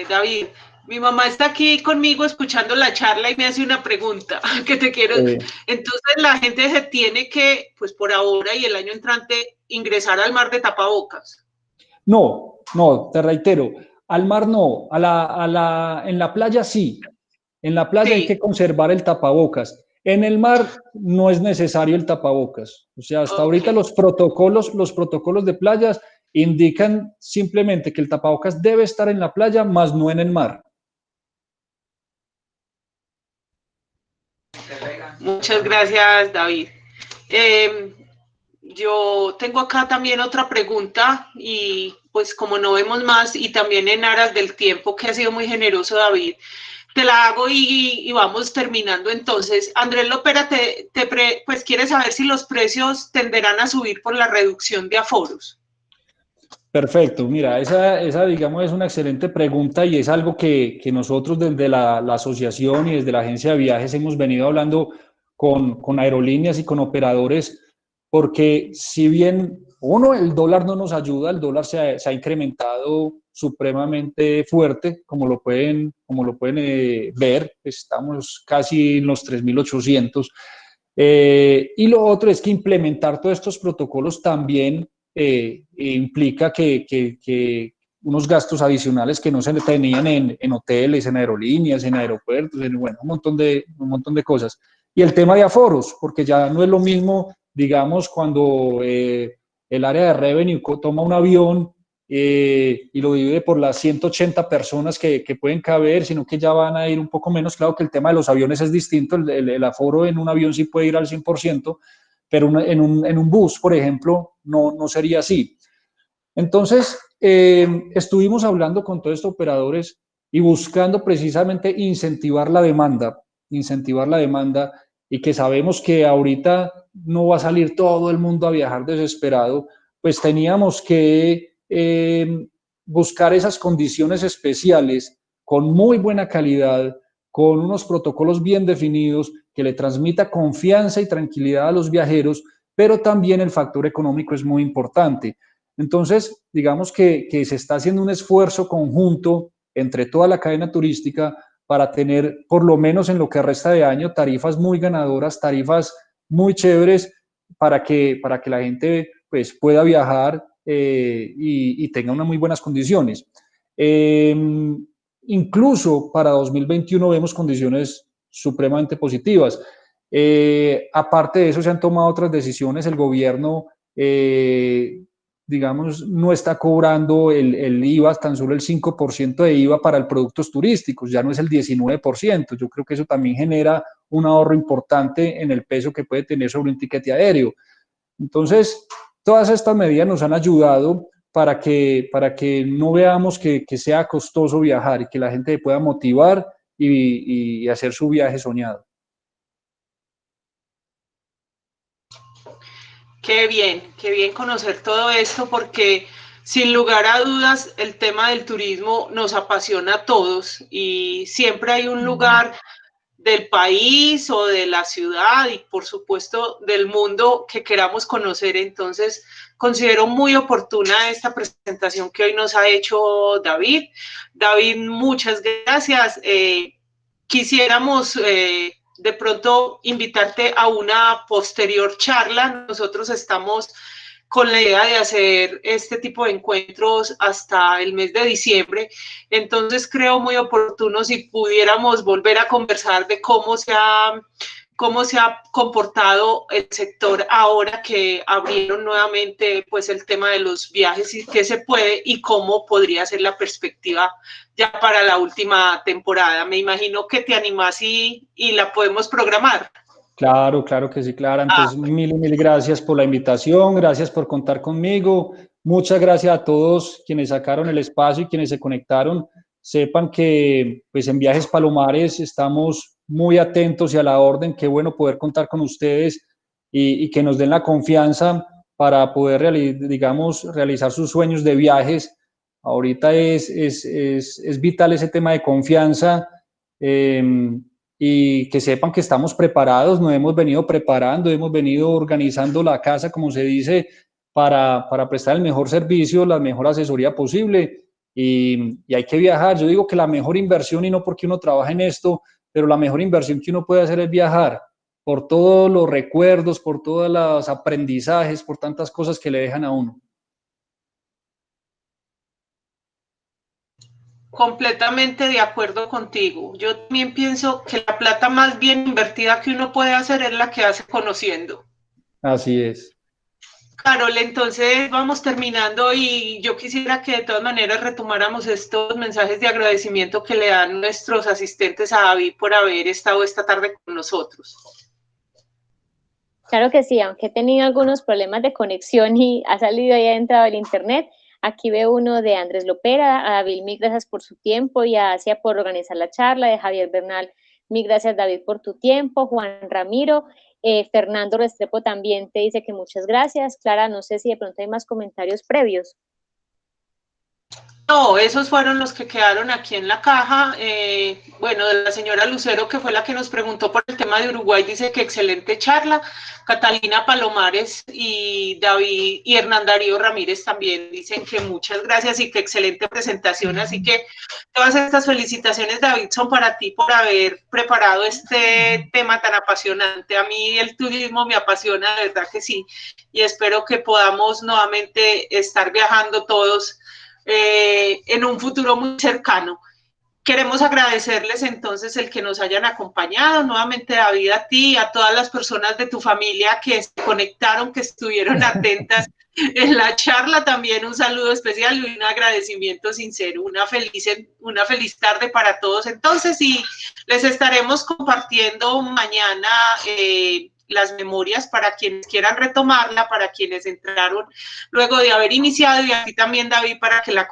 David. Mi mamá está aquí conmigo escuchando la charla y me hace una pregunta que te quiero. Entonces, la gente se tiene que, pues por ahora y el año entrante, ingresar al mar de tapabocas. No, te reitero, al mar no, en la playa sí. En la playa sí hay que conservar el tapabocas. En el mar no es necesario el tapabocas. O sea, hasta ahorita los protocolos de playas indican simplemente que el tapabocas debe estar en la playa, más no en el mar. Muchas gracias, David. yo tengo acá también otra pregunta y pues como no vemos más y también en aras del tiempo que ha sido muy generoso David, te la hago y vamos terminando. Entonces, Andrés Lopera pues quiere saber si los precios tenderán a subir por la reducción de aforos. Perfecto, mira, esa digamos es una excelente pregunta y es algo que nosotros desde la asociación y desde la agencia de viajes hemos venido hablando con aerolíneas y con operadores, porque si bien uno, el dólar no nos ayuda, el dólar se ha incrementado supremamente fuerte, como lo pueden ver, estamos casi en los 3.800. Y lo otro es que implementar todos estos protocolos también implica que unos gastos adicionales que no se tenían en hoteles, en aerolíneas, en aeropuertos, bueno, un montón de cosas. Y el tema de aforos, porque ya no es lo mismo, digamos, cuando el área de revenue toma un avión y lo divide por las 180 personas que pueden caber, sino que ya van a ir un poco menos. Claro que el tema de los aviones es distinto, el aforo en un avión sí puede ir al 100%, pero en un bus, por ejemplo, no sería así. Entonces, estuvimos hablando con todos estos operadores y buscando precisamente incentivar la demanda y que sabemos que ahorita no va a salir todo el mundo a viajar desesperado, pues teníamos que buscar esas condiciones especiales con muy buena calidad, con unos protocolos bien definidos que le transmita confianza y tranquilidad a los viajeros, pero también el factor económico es muy importante. Entonces, digamos que se está haciendo un esfuerzo conjunto entre toda la cadena turística para tener, por lo menos en lo que resta de año, tarifas muy ganadoras, tarifas muy chéveres para que la gente pues, pueda viajar y tenga unas muy buenas condiciones. Incluso para 2021 vemos condiciones supremamente positivas. Aparte de eso, se han tomado otras decisiones. El gobierno digamos, no está cobrando el IVA, tan solo el 5% de IVA para productos turísticos, ya no es el 19%. Yo creo que eso también genera un ahorro importante en el peso que puede tener sobre un tiquete aéreo. Entonces, todas estas medidas nos han ayudado para que no veamos que sea costoso viajar y que la gente pueda motivar y hacer su viaje soñado. Qué bien conocer todo esto porque sin lugar a dudas el tema del turismo nos apasiona a todos y siempre hay un lugar del país o de la ciudad y por supuesto del mundo que queramos conocer. Entonces considero muy oportuna esta presentación que hoy nos ha hecho David. David, muchas gracias. Quisiéramos de pronto invitarte a una posterior charla. Nosotros estamos con la idea de hacer este tipo de encuentros hasta el mes de diciembre. Entonces creo muy oportuno si pudiéramos volver a conversar de cómo se ha comportado el sector ahora que abrieron nuevamente pues el tema de los viajes y qué se puede y cómo podría ser la perspectiva ya para la última temporada. Me imagino que te animas y la podemos programar. Claro, claro que sí, Clara. Entonces, mil gracias por la invitación, gracias por contar conmigo. Muchas gracias a todos quienes sacaron el espacio y quienes se conectaron. Sepan que pues en Viajes Palomares estamos muy atentos y a la orden. Qué bueno poder contar con ustedes y que nos den la confianza para poder, digamos, realizar sus sueños de viajes. Ahorita es vital ese tema de confianza. Y que sepan que estamos preparados, nos hemos venido preparando, hemos venido organizando la casa, como se dice, para prestar el mejor servicio, la mejor asesoría posible y hay que viajar. Yo digo que la mejor inversión, y no porque uno trabaje en esto, pero la mejor inversión que uno puede hacer es viajar por todos los recuerdos, por todos los aprendizajes, por tantas cosas que le dejan a uno. Completamente de acuerdo contigo. Yo también pienso que la plata más bien invertida que uno puede hacer es la que hace conociendo. Así es. Carol, entonces vamos terminando y yo quisiera que de todas maneras retomáramos estos mensajes de agradecimiento que le dan nuestros asistentes a David por haber estado esta tarde con nosotros. Claro que sí, aunque he tenido algunos problemas de conexión y ha salido y ha entrado el internet, aquí veo uno de Andrés Lopera. A David, mil gracias por su tiempo, y a Asia por organizar la charla. De Javier Bernal, mil gracias David por tu tiempo. Juan Ramiro, Fernando Restrepo también te dice que muchas gracias. Clara, no sé si de pronto hay más comentarios previos. No, esos fueron los que quedaron aquí en la caja. Bueno, de la señora Lucero, que fue la que nos preguntó por el tema de Uruguay, dice que excelente charla. Catalina Palomares y David y Hernán Darío Ramírez también dicen que muchas gracias y que excelente presentación. Así que todas estas felicitaciones, David, son para ti por haber preparado este tema tan apasionante. A mí el turismo me apasiona, de verdad que sí. Y espero que podamos nuevamente estar viajando todos en un futuro muy cercano. Queremos agradecerles entonces el que nos hayan acompañado, nuevamente David, a ti, a todas las personas de tu familia que se conectaron, que estuvieron atentas en la charla. También un saludo especial y un agradecimiento sincero, una feliz tarde para todos entonces, y les estaremos compartiendo mañana las memorias para quienes quieran retomarla, para quienes entraron luego de haber iniciado, y a ti también, David, para que la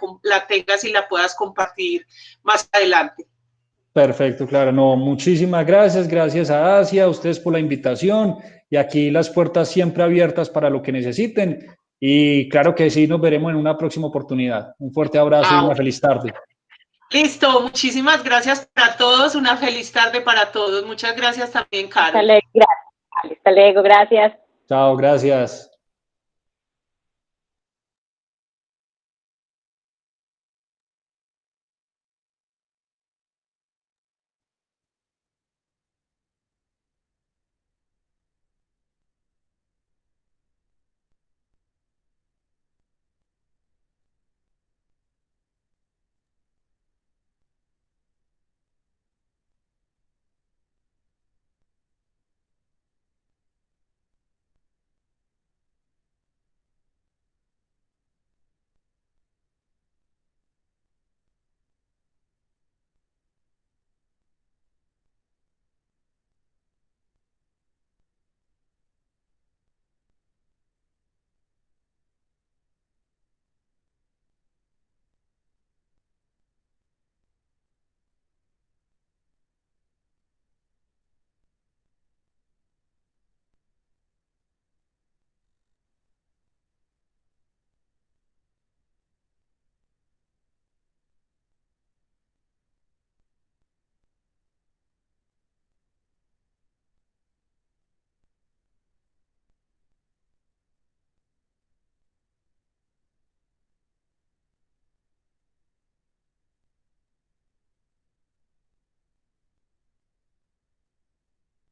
tengas y la puedas compartir más adelante. Perfecto, claro. No, muchísimas gracias. Gracias a Asia, a ustedes por la invitación, y aquí las puertas siempre abiertas para lo que necesiten. Y claro que sí, nos veremos en una próxima oportunidad. Un fuerte abrazo y una feliz tarde. Listo, muchísimas gracias para todos, una feliz tarde para todos. Muchas gracias también, Caro. Hasta luego, gracias. Chao, gracias.